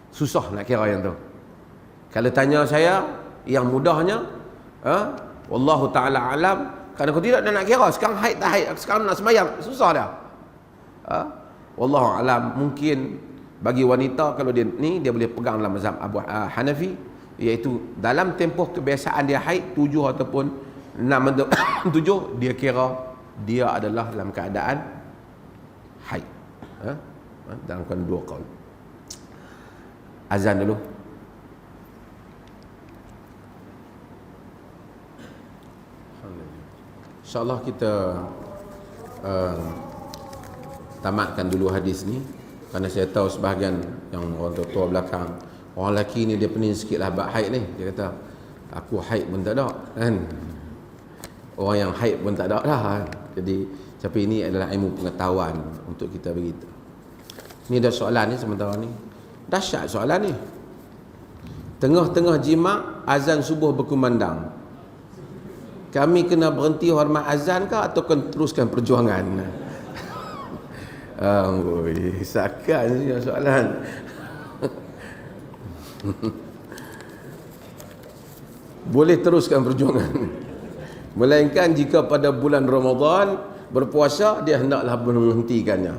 Susah nak kira yang tu. Kalau tanya saya, yang mudahnya, wallahu ta'ala alam, kerana kalau tidak dia nak kira sekarang haid tak haid, sekarang nak sembahyang, susah dah. Wallahu alam, mungkin bagi wanita kalau dia ni, dia boleh pegang dalam mazhab Abu Hanafi, iaitu dalam tempoh kebiasaan dia haid 7 ataupun 6 atau 7, dia kira dia adalah dalam keadaan haid. Dalam kan 2 kaul. Azan dulu. InsyaAllah kita tamatkan dulu hadis ni, kerana saya tahu sebahagian yang orang tua belakang, orang lelaki ni dia pening sikit lah bab haid ni. Dia kata, aku haid pun tak ada kan, orang yang haid pun tak ada lah kan. Jadi tapi ini adalah ilmu pengetahuan untuk kita beritahu. Ni dah soalan ni sementara ni, dahsyat soalan ni. Tengah-tengah jima' azan subuh berkumandang, kami kena berhenti hormat azan ke atau teruskan perjuangan? Sakan ni soalan. Boleh teruskan perjuangan, melainkan jika pada bulan Ramadan berpuasa, dia hendaklah menghentikannya,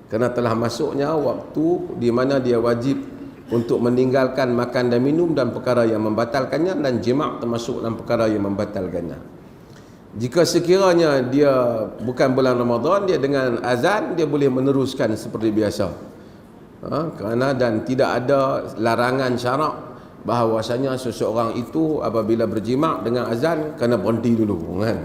kerana telah masuknya waktu di mana dia wajib untuk meninggalkan makan dan minum dan perkara yang membatalkannya, dan jima' termasuk dalam perkara yang membatalkannya. Jika sekiranya dia bukan bulan Ramadan, dia dengan azan dia boleh meneruskan seperti biasa, kerana dan tidak ada larangan syarak bahawasanya seseorang itu apabila berjima' dengan azan kena berhenti dulu kan.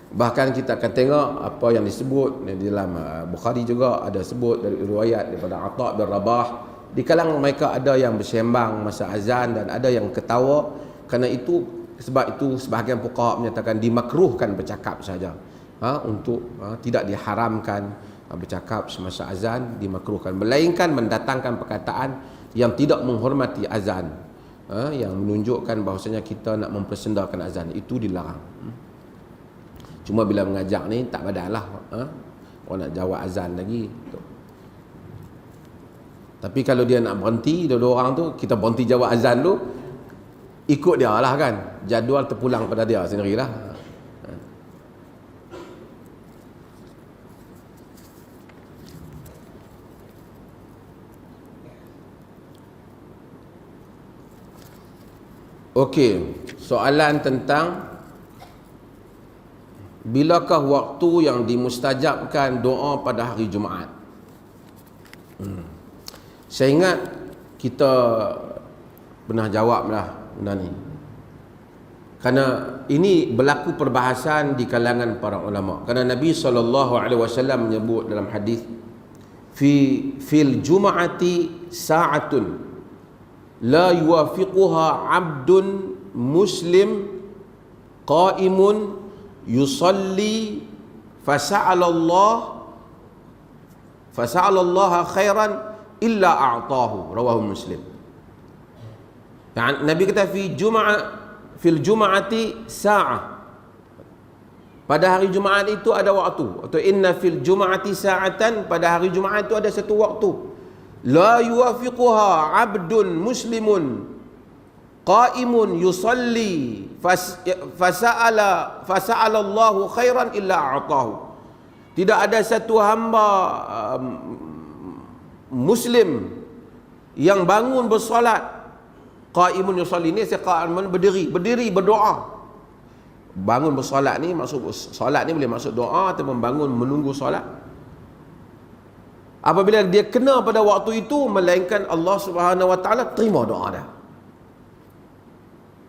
Bahkan kita akan tengok apa yang disebut di dalam Bukhari juga ada sebut dari riwayat daripada Atha' bin Rabah, di kalangan mereka ada yang bersembang masa azan dan ada yang ketawa. Kerana itu, sebab itu sebahagian fuqaha menyatakan dimakruhkan bercakap saja, untuk tidak diharamkan bercakap semasa azan, dimakruhkan, melainkan mendatangkan perkataan yang tidak menghormati azan, yang menunjukkan bahawasanya kita nak mempersendakan azan, itu dilarang. Cuma bila mengajak ni tak badailah, orang nak jawab azan lagi. Tapi kalau dia nak berhenti, dua orang tu kita berhenti jawab azan tu, ikut dia lah kan, jadual terpulang pada dia sendirilah. Okey, soalan tentang bilakah waktu yang dimustajabkan doa pada hari Jumaat? Saya ingat kita pernah jawab dah benda ni, kerana ini berlaku perbahasan di kalangan para ulama. Kerana Nabi SAW menyebut dalam hadis, fil jum'ati sa'atun la yuwafiquha 'abdun muslim qa'imun yusalli fasa'ala Allah khairan illa a'tahu, rawahu Muslim. Nabi kata fil jum'ati sa'ah, pada hari Jumaat itu ada waktu, atau inna fil jum'ati sa'atan, pada hari Jumaat itu ada satu waktu, la yuwafiquha 'abdun muslimun qa'imun yusalli fasa'ala Allahu khairan illa a'tahu. Tidak ada satu hamba muslim yang bangun bersolat, qa'imun yusalli ni qa'imun berdiri berdoa. Bangun bersolat ni maksud solat ni boleh maksud doa atau membangun menunggu solat. Apabila dia kena pada waktu itu, melainkan Allah Subhanahu wa taala terima doa dia.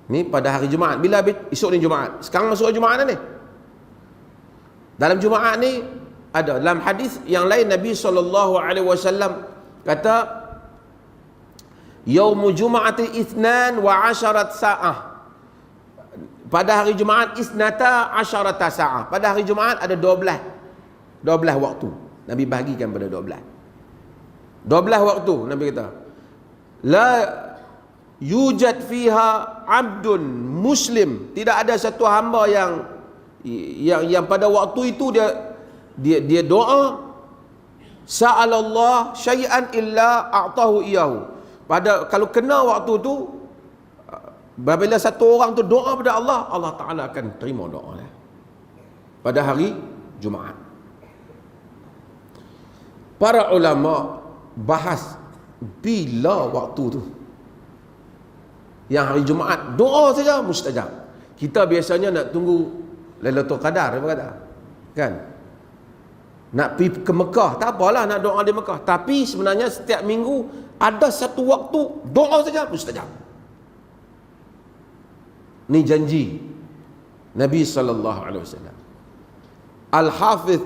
Ni pada hari Jumaat. Bila esok ni Jumaat. Sekarang masuk Jumaat ni. Dalam Jumaat ni ada dalam hadis yang lain Nabi SAW kata yaumu jum'ati ithnan wa 'asharat sa'ah. Pada hari Jumaat isnata 'asharata sa'ah. Pada hari Jumaat ada 12 waktu. Nabi bahagikan pada 12 waktu. Nabi kata la yujad fiha 'abdun muslim, tidak ada satu hamba yang pada waktu itu dia doa sa'alallah syai'an illa a'tahu iyahu. Kalau kena waktu tu, apabila satu orang tu doa pada Allah, Allah Ta'ala akan terima doa dia pada hari Jumaat. Para ulama bahas bila waktu tu. Yang hari Jumaat doa saja mustajab. Kita biasanya nak tunggu Lailatul Qadar, apa kata? Kan? Nak pergi ke Mekah, tak apalah nak doa di Mekah. Tapi sebenarnya setiap minggu ada satu waktu doa saja mustajab. Ni janji Nabi sallallahu alaihi wasallam. Al-Hafiz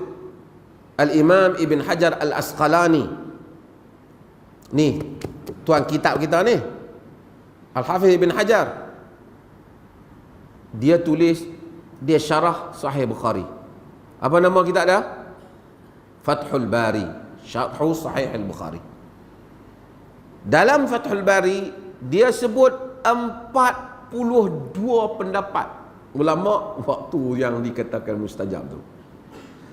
Al-Imam Ibn Hajar Al-Asqalani, ni tuan kitab kita ni, Al-Hafiz Ibn Hajar, dia tulis, dia syarah Sahih Bukhari. Apa nama kitab dia? Fathul Bari, syarh Sahih Al-Bukhari. Dalam Fathul Bari dia sebut 42 pendapat ulama waktu yang dikatakan mustajab tu.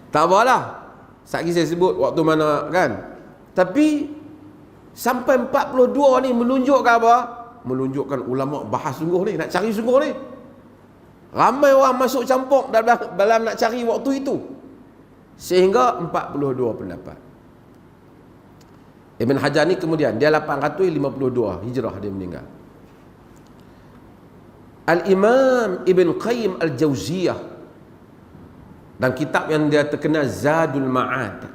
Tak apalah, satgi saya sebut waktu mana kan. Tapi sampai 42 ni menunjukkan apa? Menunjukkan ulama bahas sungguh ni, nak cari sungguh ni. Ramai orang masuk campur dalam nak cari waktu itu, sehingga 42 pendapat. Ibn Hajar ni kemudian dia 852 Hijrah dia meninggal. Al-Imam Ibn Qayyim Al-Jauziyah, dan kitab yang dia terkenal Zadul Ma'ad,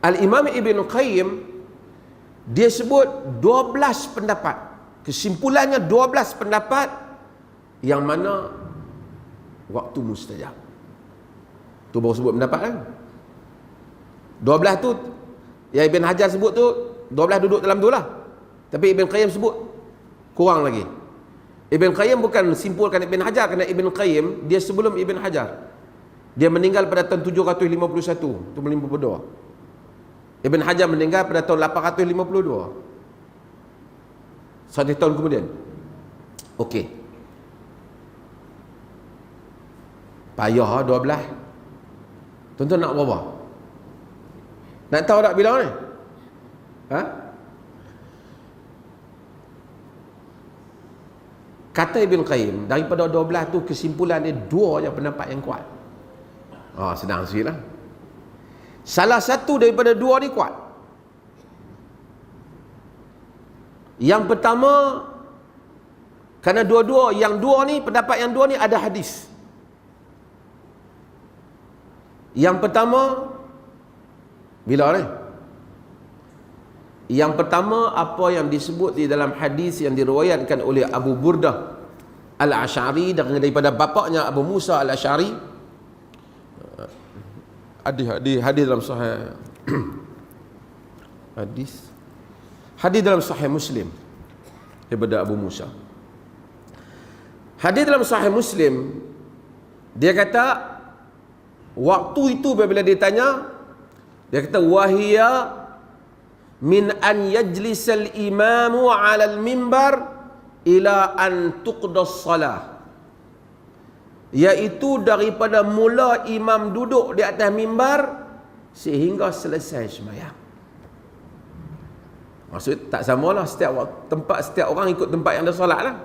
Al-Imam Ibn Qayyim dia sebut 12 pendapat. Kesimpulannya 12 pendapat yang mana waktu mustajab. Tu baru sebut pendapat kan. 12 tu yang Ibn Hajar sebut tu, 12 duduk dalam tu lah. Tapi Ibn Qayyim sebut kurang lagi. Ibn Qayyim bukan simpulkan Ibn Hajar, kerana Ibn Qayyim dia sebelum Ibn Hajar. Dia meninggal pada tahun 751, 752. Ibn Hajar meninggal pada tahun 852. 1 tahun kemudian. Okey. Payah 12. Tuan-tuan nak berapa? Nak tahu tak bila ni? Ha? Kata Ibn Qayyim, daripada 12 tu kesimpulan dia 2 je pendapat yang kuat. Senang sikit lah. Salah satu daripada 2 ni kuat. Yang pertama, kerana yang dua ni, pendapat yang 2 ni ada hadis. Yang pertama, bila ni? Yang pertama, apa yang disebut di dalam hadis yang diriwayatkan oleh Abu Burdah Al-Asy'ari daripada bapaknya Abu Musa Al-Asy'ari. Hadis dalam Sahih hadis dalam Sahih Muslim daripada Abu Musa. Hadis dalam Sahih Muslim, dia kata waktu itu bila dia tanya, dia kata wahia min an yajlisal imamu 'alal mimbar ila an tuqdas salah, iaitu daripada mula imam duduk di atas mimbar sehingga selesai sembahyang. Maksud tak samalah, setiap tempat, setiap orang ikut tempat yang ada solat lah.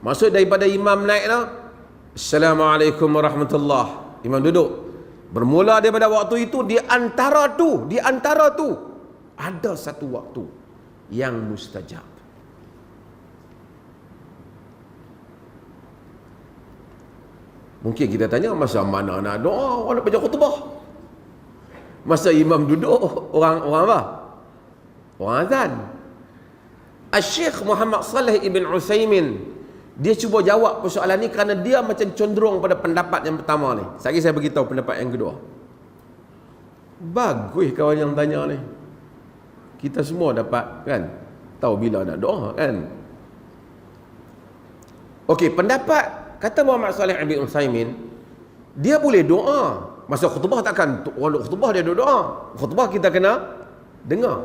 Maksud daripada imam naik lah, Assalamualaikum warahmatullahi, imam duduk. Bermula daripada waktu itu, di antara tu ada satu waktu yang mustajab. Mungkin kita tanya, masa mana nak doa, orang nak baca khutbah? Masa imam duduk, orang apa? Orang azan. Al-Syekh Muhammad Saleh Ibn Utsaimin, dia cuba jawab persoalan ni kerana dia macam cenderung pada pendapat yang pertama ni. Sekali saya beritahu pendapat yang kedua. Bagus kawan yang tanya ni. Kita semua dapat kan tahu bila nak doa kan. Okey, pendapat kata Muhammad Saleh Ibn Utsaimin, dia boleh doa. Masa khutbah takkan orang khutbah dia doa. Khutbah kita kena dengar.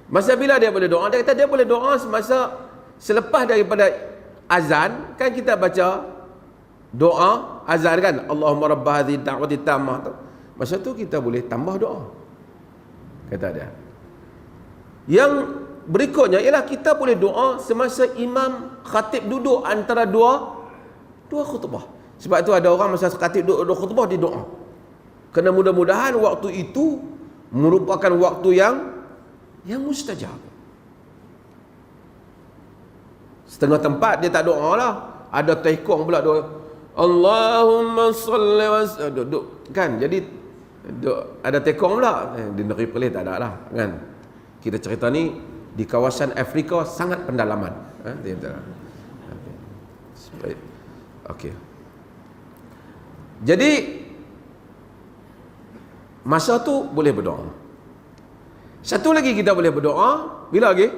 Masa bila dia boleh doa? Dia kata dia boleh doa semasa selepas daripada azan, kan kita baca doa azan kan, Allahumma rabb hadhihi da'wati tammah tu. Masa tu kita boleh tambah doa, kata dia. Yang berikutnya ialah kita boleh doa semasa imam khatib duduk antara dua khutbah. Sebab tu ada orang masa khatib duduk khutbah dia doa. Kerana mudah-mudahan waktu itu merupakan waktu yang mustajab. Setengah tempat dia tak doa lah, ada tehkong pula doa Allahumma salli wa duduk kan, jadi ada tekong pula. Di negeri Perlis tak ada lah kan. Kita cerita ni di kawasan Afrika sangat pendalaman. Okey. Jadi Masa tu boleh berdoa. Satu lagi kita boleh berdoa bila lagi?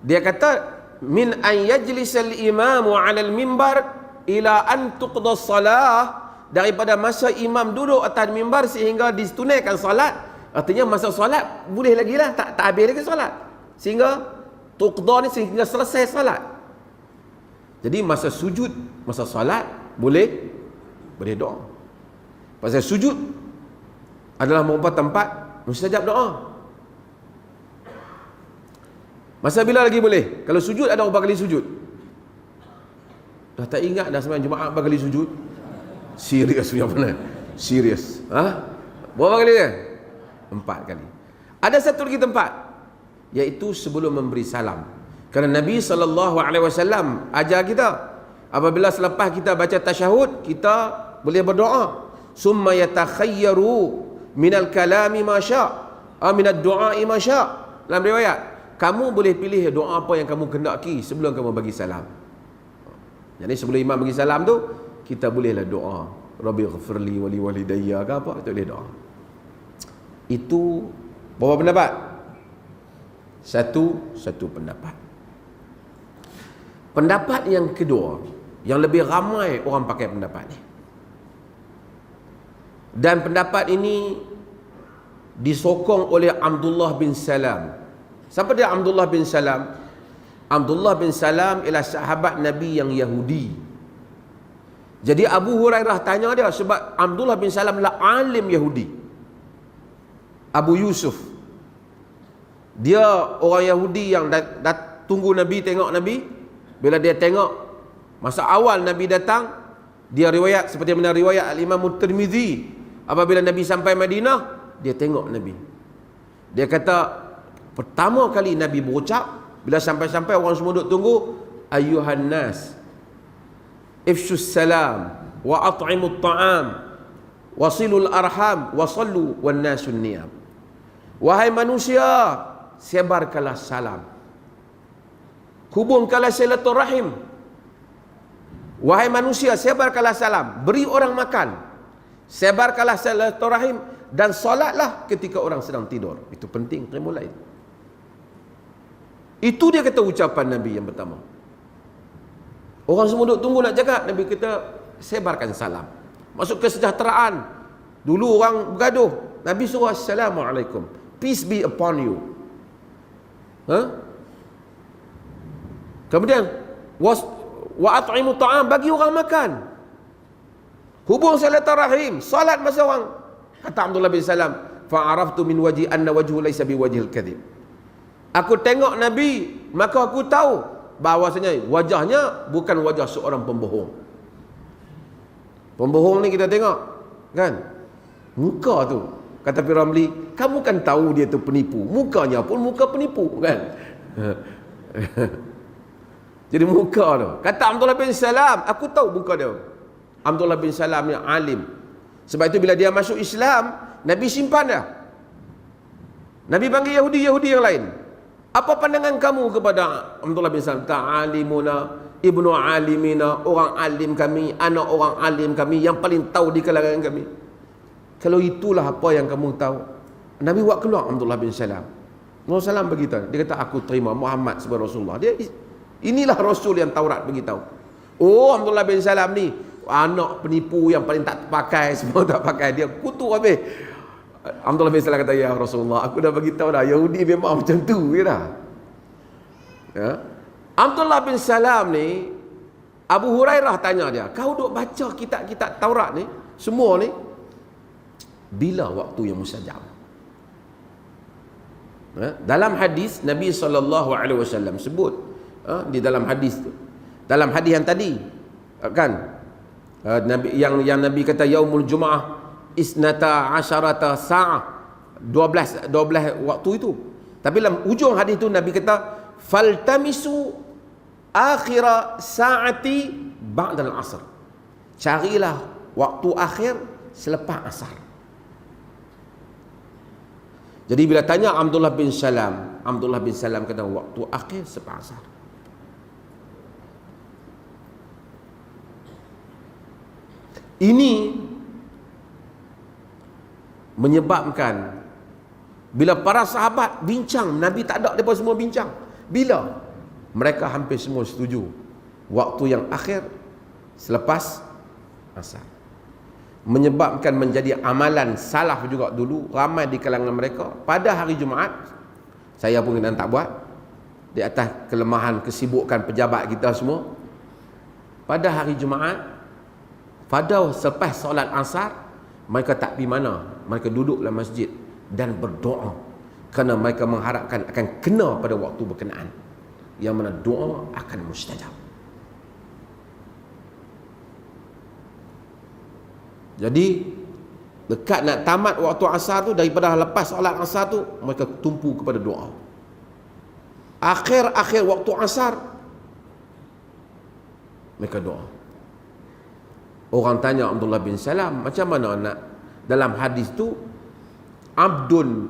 Dia kata min an yajlisal imamu 'alal mimbar ila an tuqda salah, daripada masa imam duduk atas mimbar sehingga ditunaikan solat. Artinya masa solat boleh lagi lah, tak habis lagi solat. Sehingga tuqda ni sehingga selesai solat. Jadi masa sujud, masa solat boleh doa. Pasal sujud adalah merupakan tempat mustajab doa. Masa bila lagi boleh? Kalau sujud ada berapa kali sujud? Dah tak ingat dah sembahyang Jumaat berapa kali sujud? Serius punya mana? Serius. Berapa kali dia? 4 kali. Ada satu lagi tempat, iaitu sebelum memberi salam. Kerana Nabi SAW ajar kita, apabila selepas kita baca tasyahud, kita boleh berdoa. Summa yatakhayyaru minal kalami ma sya' minad du'a'i ma sya'. Dalam riwayat, kamu boleh pilih doa apa yang kamu kendaki sebelum kamu bagi salam. Jadi sebelum imam bagi salam tu, kita bolehlah doa, Rabbi ghafirli wali walidayya ke apa, kita boleh doa. Itu berapa pendapat? Satu pendapat. Pendapat yang kedua, yang lebih ramai orang pakai pendapat ni, dan pendapat ini disokong oleh Abdullah bin Salam. Siapa dia Abdullah bin Salam? Abdullah bin Salam ialah sahabat Nabi yang Yahudi. Jadi Abu Hurairah tanya dia, sebab Abdullah bin Salam adalah alim Yahudi. Abu Yusuf, dia orang Yahudi yang tunggu Nabi, tengok Nabi. Bila dia tengok masa awal Nabi datang, dia riwayat seperti mana riwayat Al-Imam Tirmizi, apabila Nabi sampai Madinah, dia tengok Nabi. Dia kata pertama kali Nabi berucap bila sampai-sampai orang semua duduk tunggu, ayyuhan nas ifshus salam wa at'imut ta'am wasilul arham wasallu wan nasun niyam. Wahai manusia, sebarkanlah salam, hubungkanlah silaturahim. Wahai manusia, sebarkanlah salam, beri orang makan, sebarkanlah silaturahim, dan solatlah ketika orang sedang tidur. Itu penting, mulai. Itu dia kata ucapan Nabi yang pertama. Orang semua duduk tunggu nak cakap, Nabi kata sebarkan salam. Masuk kesejahteraan. Dulu orang bergaduh, Nabi suruh assalamualaikum, peace be upon you. Kemudian wa at'imu ta'am, bagi orang makan, hubung silaturahim, salat masa orang. Kata Abdullah bin Salam, fa'araftu min wajhi anna wajhu laysa bi wajhil kadhib. Aku tengok Nabi, maka aku tahu bahawasanya wajahnya bukan wajah seorang pembohong. Pembohong ni kita tengok kan, muka tu, kata Piramli, kamu kan tahu dia tu penipu, mukanya pun muka penipu kan. Jadi muka tu, kata Abdullah bin Salam, aku tahu muka dia. Abdullah bin Salam ni alim. Sebab itu bila dia masuk Islam, Nabi simpan dia. Nabi panggil Yahudi yang lain. Apa pandangan kamu kepada Abdullah bin Salam? Ta'alimuna ibnu alimina, orang alim kami, anak orang alim kami, yang paling tahu di kalangan kami. Kalau itulah apa yang kamu tahu, Nabi buat keluar Abdullah bin Salam. Rasulullah SAW beritahu, dia kata aku terima Muhammad sebagai Rasulullah. Dia, inilah Rasul yang Taurat beritahu. Oh, Abdullah bin Salam ni anak penipu yang paling tak pakai, semua tak pakai, dia kutuk habis. Abdullah bin Salam kata, ya Rasulullah, aku dah beritahu dah, Yahudi memang macam tu je dah. Ya. Abdullah bin Salam ni, Abu Hurairah tanya dia, kau duk baca kitab-kitab Taurat ni semua ni, bila waktu yang mustajab? Dalam hadis Nabi SAW sebut, di dalam hadis tu, dalam hadis yang tadi kan, Nabi yang Nabi kata yaumul jumaah isnata asyarata sa'ah, 12 waktu itu. Tapi dalam ujung hadis itu Nabi kata faltamisu akhira sa'ati ba'dal asr, carilah waktu akhir selepas asar. Jadi bila tanya Abdullah bin Salam kata waktu akhir selepas asar. Ini menyebabkan bila para sahabat bincang, Nabi tak ada, mereka semua bincang. Bila? Mereka hampir semua setuju. Waktu yang akhir selepas asar. Menyebabkan menjadi amalan salaf juga dulu, ramai di kalangan mereka. Pada hari Jumaat, saya pun kadang tak buat, di atas kelemahan, kesibukan pejabat kita semua. Pada hari Jumaat, pada selepas solat asar, mereka tak pergi mana. Mereka duduk dalam masjid dan berdoa, kerana mereka mengharapkan akan kena pada waktu berkenaan, yang mana doa akan mustajab. Jadi dekat nak tamat waktu asar tu, daripada lepas solat asar tu, mereka tumpu kepada doa. Akhir-akhir waktu asar, mereka doa. Orang tanya Abdullah bin Salam, macam mana nak, dalam hadis tu, abdul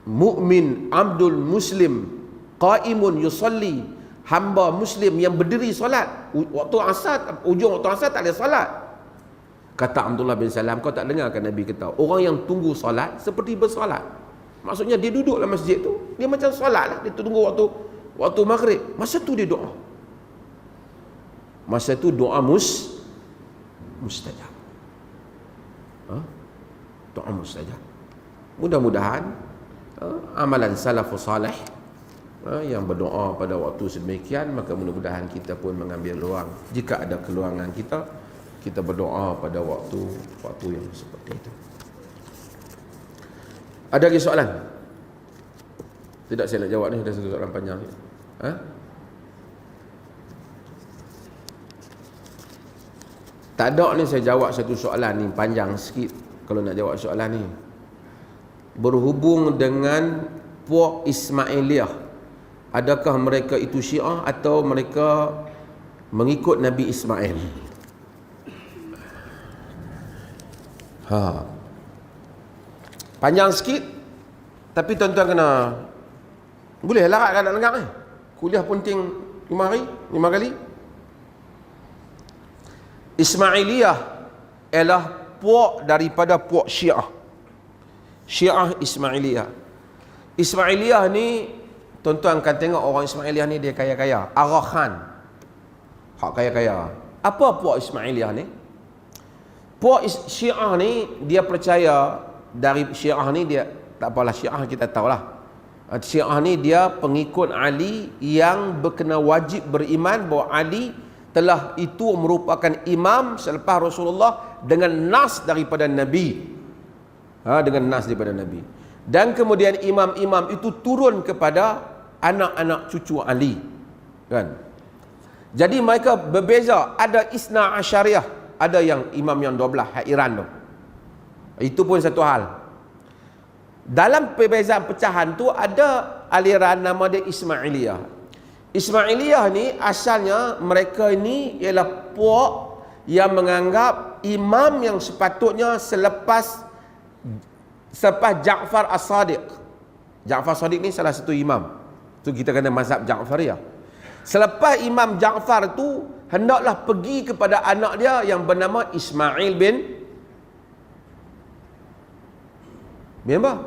mu'min, abdul muslim, qaimun yusalli, hamba muslim yang berdiri solat. Waktu asar, ujung waktu asar tak ada solat. Kata Abdullah bin Salam, kau tak dengar kan Nabi kata, orang yang tunggu solat seperti bersolat. Maksudnya dia duduk dalam masjid tu, dia macam solat lah. Dia tunggu waktu maghrib. Masa tu dia doa. Masa tu doa mustajab. Doa mustajab. Mudah-mudahan amalan salafus salih yang berdoa pada waktu sedemikian, maka mudah-mudahan kita pun mengambil ruang. Jika ada keluangan kita berdoa pada waktu yang seperti itu. Ada lagi soalan? Tidak, saya nak jawab ni, ada satu soalan panjang. Tak ada ni, saya jawab satu soalan ni panjang sikit kalau nak jawab soalan ni. Berhubung dengan puak Ismailiyah, adakah mereka itu Syiah atau mereka mengikut Nabi Ismail? Panjang sikit, tapi tuan-tuan kena boleh larat kan nak dengar ni. Kuliah penting 5 kali. Ismailiyah ialah puak daripada puak Syiah. Syiah Ismailiyah. Ismailiyah ni, tuan-tuan akan tengok orang Ismailiyah ni dia kaya-kaya. Agha Khan, hak kaya-kaya. Apa puak Ismailiyah ni? Puak Syiah ni, dia percaya dari Syiah ni, dia tak apalah, Syiah kita tahulah. Syiah ni dia pengikut Ali yang berkena wajib beriman bahawa Ali telah itu merupakan imam selepas Rasulullah dengan nas daripada Nabi. Dengan nas daripada Nabi. Dan kemudian imam-imam itu turun kepada anak-anak cucu Ali. Kan? Jadi mereka berbeza. Ada Isna Asyariah, ada yang imam yang 12, hak Iran tu. Itu pun satu hal. Dalam perbezaan pecahan tu ada aliran nama dia Ismailiyah. Ismailiyah ni asalnya mereka ini ialah puak yang menganggap imam yang sepatutnya selepas Ja'far As-Sadiq. Ja'far As-Sadiq ni salah satu imam. Tu kita kena mazhab Ja'fariyah. Selepas Imam Ja'far tu hendaklah pergi kepada anak dia yang bernama Ismail bin apa?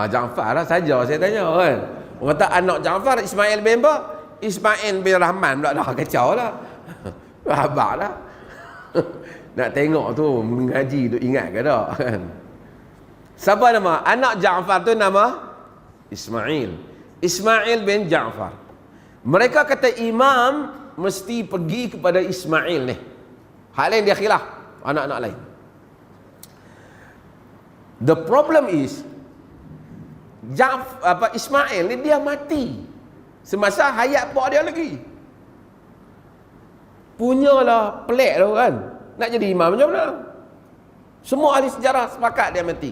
Ja'far lah saja saya tanya kan. Orang kata anak Ja'far Ismail bin apa? Ismail bin Rahman pula dah kacau lah. Rabak lah. Nak tengok tu mengaji tu ingat ke tak kan? Siapa nama? Anak Ja'far tu nama Ismail. Ismail bin Ja'far. Mereka kata imam mesti pergi kepada Ismail ni. Hal lain dia khilaf anak-anak lain. The problem is Ismail ni dia mati semasa hayat pak dia lagi. Punyalah pelik tu kan. Nak jadi imam macam mana? Semua ahli sejarah sepakat dia mati.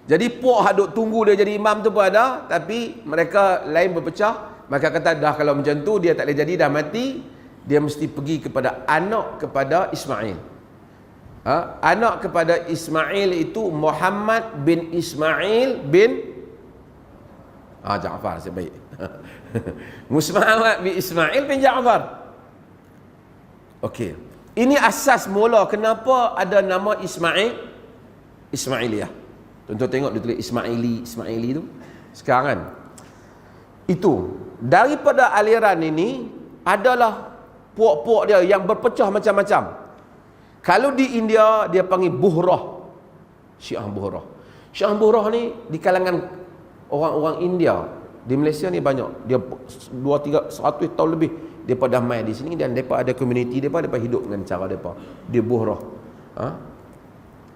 Jadi puak duk tunggu dia jadi imam tu pun ada, tapi mereka lain berpecah. Maka kata dah kalau macam tu dia tak boleh jadi, dah mati, dia mesti pergi kepada anak kepada Ismail. Anak kepada Ismail itu Muhammad bin Ismail bin Ja'far, sebaik. Muhammad bin Ismail bin Ja'far. Okey. Ini asas mula kenapa ada nama Ismailiyah. Tuan-tuan tengok dia tulis Ismaili tu. Sekarang kan. Itu. Daripada aliran ini adalah puak-puak dia yang berpecah macam-macam. Kalau di India dia panggil Buhrah. Syiah Buhrah. Syiah Buhrah ni di kalangan orang-orang India. Di Malaysia ni banyak. Dia 100 tahun lebih depa dah mai di sini dan depa ada komuniti depa hidup dengan cara depa. Dia Buhrah.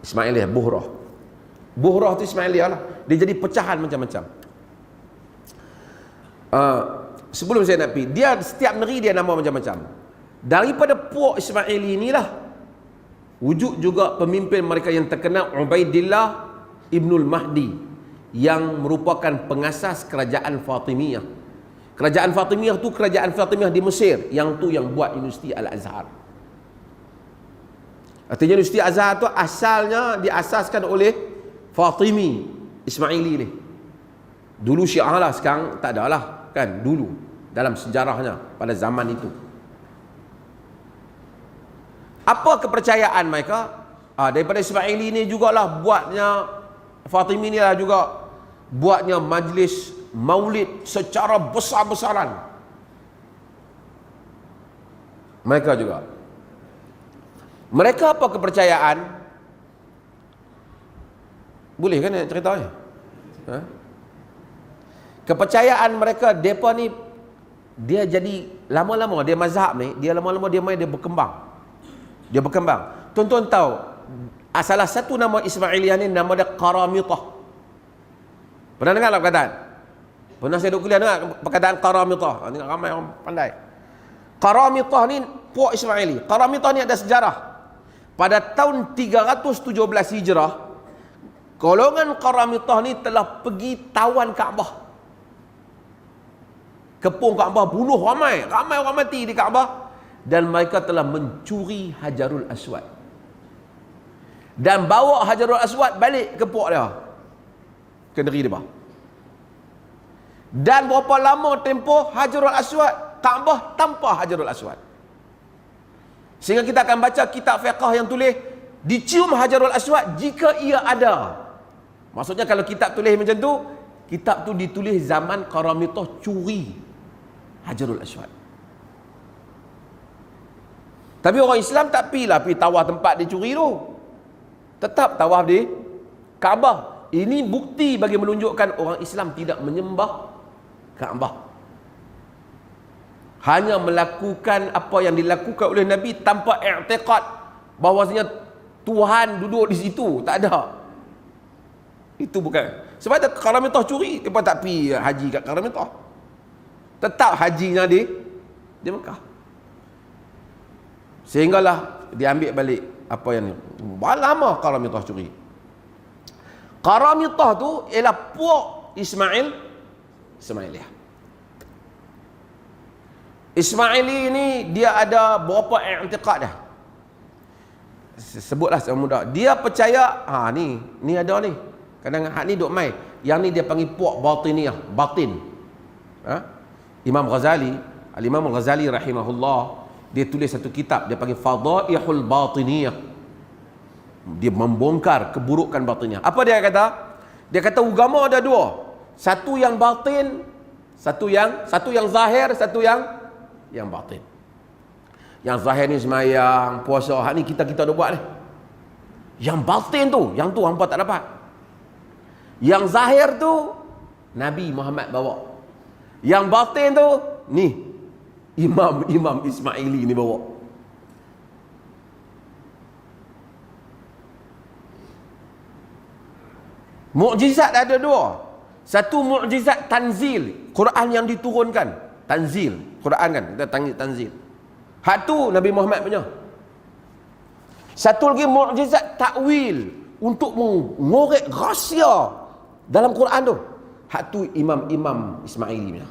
Ismailiyah Buhrah. Buhrah tu Ismailiyah lah. Dia jadi pecahan macam-macam. Sebelum saya nak pergi, dia setiap negeri dia nama macam-macam. Daripada puak Ismaili inilah wujud juga pemimpin mereka yang terkenal, Ubaidillah Ibnul Mahdi, yang merupakan pengasas kerajaan Fatimiyah. Kerajaan Fatimiyah tu kerajaan Fatimiyah di Mesir, yang tu yang buat Universiti Al-Azhar. Artinya Universiti Al-Azhar tu asalnya diasaskan oleh Fatimi Ismaili ni. Dulu Syiah lah, sekarang tak ada lah kan, dulu dalam sejarahnya pada zaman itu. Apa kepercayaan mereka? Daripada Ismaili ni jugalah buatnya, Fatimi ni lah juga buatnya majlis maulid secara besar-besaran. Mereka juga. Mereka apa kepercayaan? Boleh kan nak cerita ni? Kepercayaan mereka, mereka ni dia jadi lama-lama dia mazhab ni, dia lama-lama dia berkembang. Dia berkembang. Tuan-tuan tahu salah satu nama Ismailiyah ni nama dia Qaramitah. Pernah dengar tak perkataan? Pernah saya duduk kuliah dengar perkataan Qaramitah? Tengok ramai orang pandai. Qaramitah ni puak Ismaili. Qaramitah ni ada sejarah. Pada tahun 317 Hijrah, golongan Qaramitah ni telah pergi tawan Kaabah. Kepung Kaabah, bunuh ramai orang mati di Kaabah, dan mereka telah mencuri Hajarul Aswad dan bawa Hajarul Aswad balik ke puak dia, ke negeri dia. Dan berapa lama tempoh Hajarul Aswad, Kaabah tanpa Hajarul Aswad, sehingga kita akan baca kitab fiqh yang tulis dicium Hajarul Aswad jika ia ada. Maksudnya kalau kitab tulis macam tu, kitab tu ditulis zaman Qaramitah curi Hajarul Aswad. Tapi orang Islam tak pergi tawaf tempat dia curi tu. Tetap tawaf di Kaabah. Ini bukti bagi menunjukkan orang Islam tidak menyembah Kaabah. Hanya melakukan apa yang dilakukan oleh Nabi tanpa i'tiqad bahawasanya Tuhan duduk di situ. Tak ada. Itu bukan. Sebab ada Qaramitah curi, dia tak pergi haji kat Qaramitah. Tetap hajinya di Mekah. Sehinggalah diambil balik apa yang ni. Lama Qaramitah curi. Qaramitah tu ialah puak Ismailiyah. Ismaili ni dia ada berapa i'tiqad dah. Sebutlah secara mudah. Dia percaya, ni ada ni. Kadang hak ni duk mai. Yang ni dia panggil puak batiniyah, batin. Imam Ghazali, Al-Imam Ghazali rahimahullah, dia tulis satu kitab, dia panggil Fadaihul Batiniyah. Dia membongkar keburukan batiniyah. Apa dia kata? Dia kata agama ada dua. Satu yang batin, satu yang zahir, satu yang batin. Yang zahir ni semayang, puasa, hak ni kita dah buat ni. Yang batin tu, yang tu hangpa tak dapat. Yang zahir tu Nabi Muhammad bawa. Yang batin tu ni Imam Ismaili ni bawa. Mukjizat ada dua. Satu mukjizat tanzil, Quran yang diturunkan. Tanzil, Quran kan, kita panggil tanzil. Hak tu Nabi Muhammad punya. Satu lagi mukjizat takwil, untuk mengorek rahsia dalam Quran tu. Hak tu Imam Ismaili punya.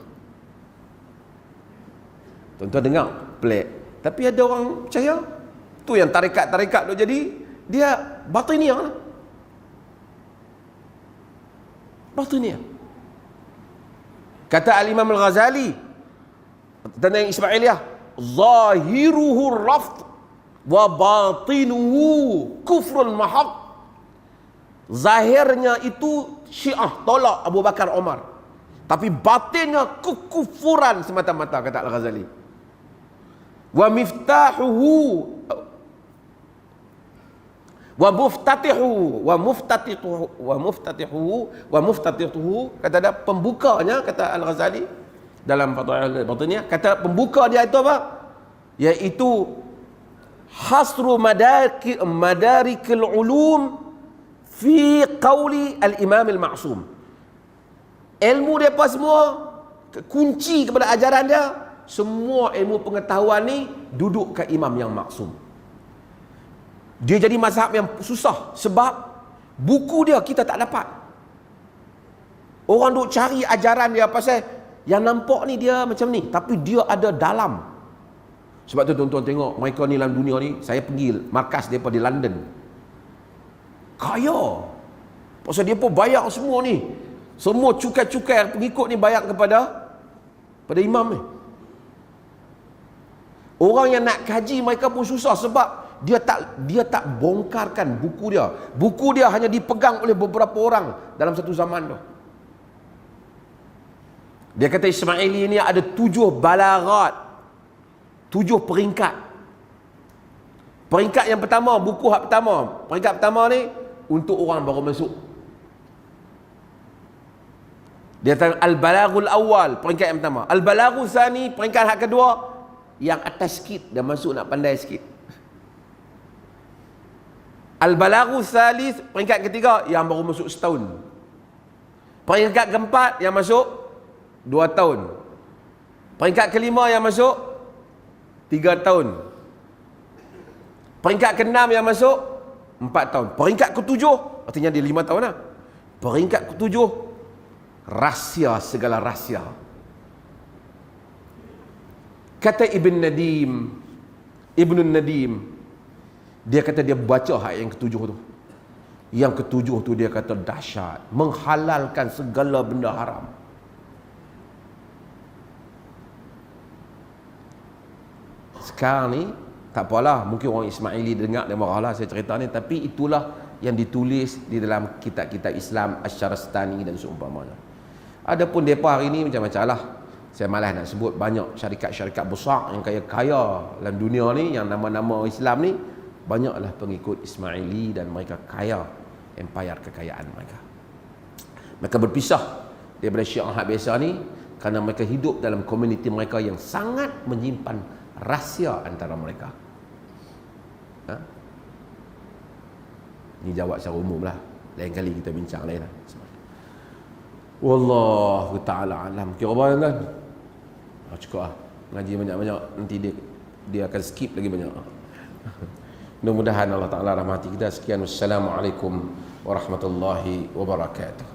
Tuan-tuan dengar, pelik. Tapi ada orang percaya. Tu yang tarikat-tarikat tu jadi, dia batiniyah lah. Batiniyah. Kata Al-Imam Al-Ghazali tentang Ismailiyah, zahiruhu rafd wa batinuhu kufrun mahaq. Zahirnya itu Syiah tolak Abu Bakar Umar, tapi batinnya kekufuran semata-mata, kata Al-Ghazali. Wa miftahuhu wa muftatihuhu, kata dia pembukanya, kata Al-Ghazali dalam Fathul Batiniyah, kata pembuka dia itu apa? Yaitu hasru madarikil ulum fi qawli al-imam al-ma'sum. Ilmu mereka semua, kunci kepada ajaran dia, semua ilmu pengetahuan ni duduk ke imam yang maksum. Dia jadi mazhab yang susah sebab buku dia kita tak dapat. Orang duk cari ajaran dia pasal yang nampak ni dia macam ni, tapi dia ada dalam. Sebab tu tuan-tuan tengok mereka ni dalam dunia ni, saya pergi markas depa di London. Kaya. Pasal dia pun bayar semua ni. Semua cukai-cukai pengikut ni bayar kepada imam ni. Orang yang nak kaji mereka pun susah sebab dia tak bongkarkan buku dia. Buku dia hanya dipegang oleh beberapa orang dalam satu zaman tu. Dia kata Ismaili ni ada 7 balaghat, 7 peringkat. Peringkat yang pertama, buku hak pertama, peringkat pertama ni untuk orang baru masuk. Dia kata Al-Balaghul Awal, peringkat yang pertama. Al-Balaghul Tsani, peringkat hak kedua, yang atas sikit, dah masuk nak pandai sikit. Al-Balaghul Tsalits, peringkat ketiga, yang baru masuk setahun. Peringkat keempat yang masuk 2 tahun. Peringkat kelima yang masuk 3 tahun. Peringkat keenam yang masuk 4 tahun. Peringkat ketujuh, artinya dia 5 tahun lah. Peringkat ketujuh, rahsia segala rahsia. Kata Ibn Nadim, dia kata dia baca ayat yang ketujuh tu. Yang ketujuh tu dia kata dahsyat, menghalalkan segala benda haram. Sekarang ni tak apalah, mungkin orang Ismaili dengar dia marahlah saya cerita ni, tapi itulah yang ditulis di dalam kitab-kitab Islam Asy-Syarastani dan seumpamanya. Adapun depa hari ni macam-macam lah. Saya malas nak sebut, banyak syarikat-syarikat besar yang kaya-kaya dalam dunia ni, yang nama-nama Islam ni, banyaklah pengikut Ismaili dan mereka kaya empayar kekayaan mereka. Mereka berpisah daripada Syiah biasa ni kerana mereka hidup dalam komuniti mereka yang sangat menyimpan rahsia antara mereka. Ini jawab secara umum lah. Lain kali kita bincang lain lah. Wallahu ta'ala alam. Kira apa kan? Cukup lah. Ngaji banyak-banyak. Nanti dia akan skip lagi banyak. Mudah-mudahan Allah Ta'ala rahmati kita. Sekian. Wassalamualaikum warahmatullahi wabarakatuh.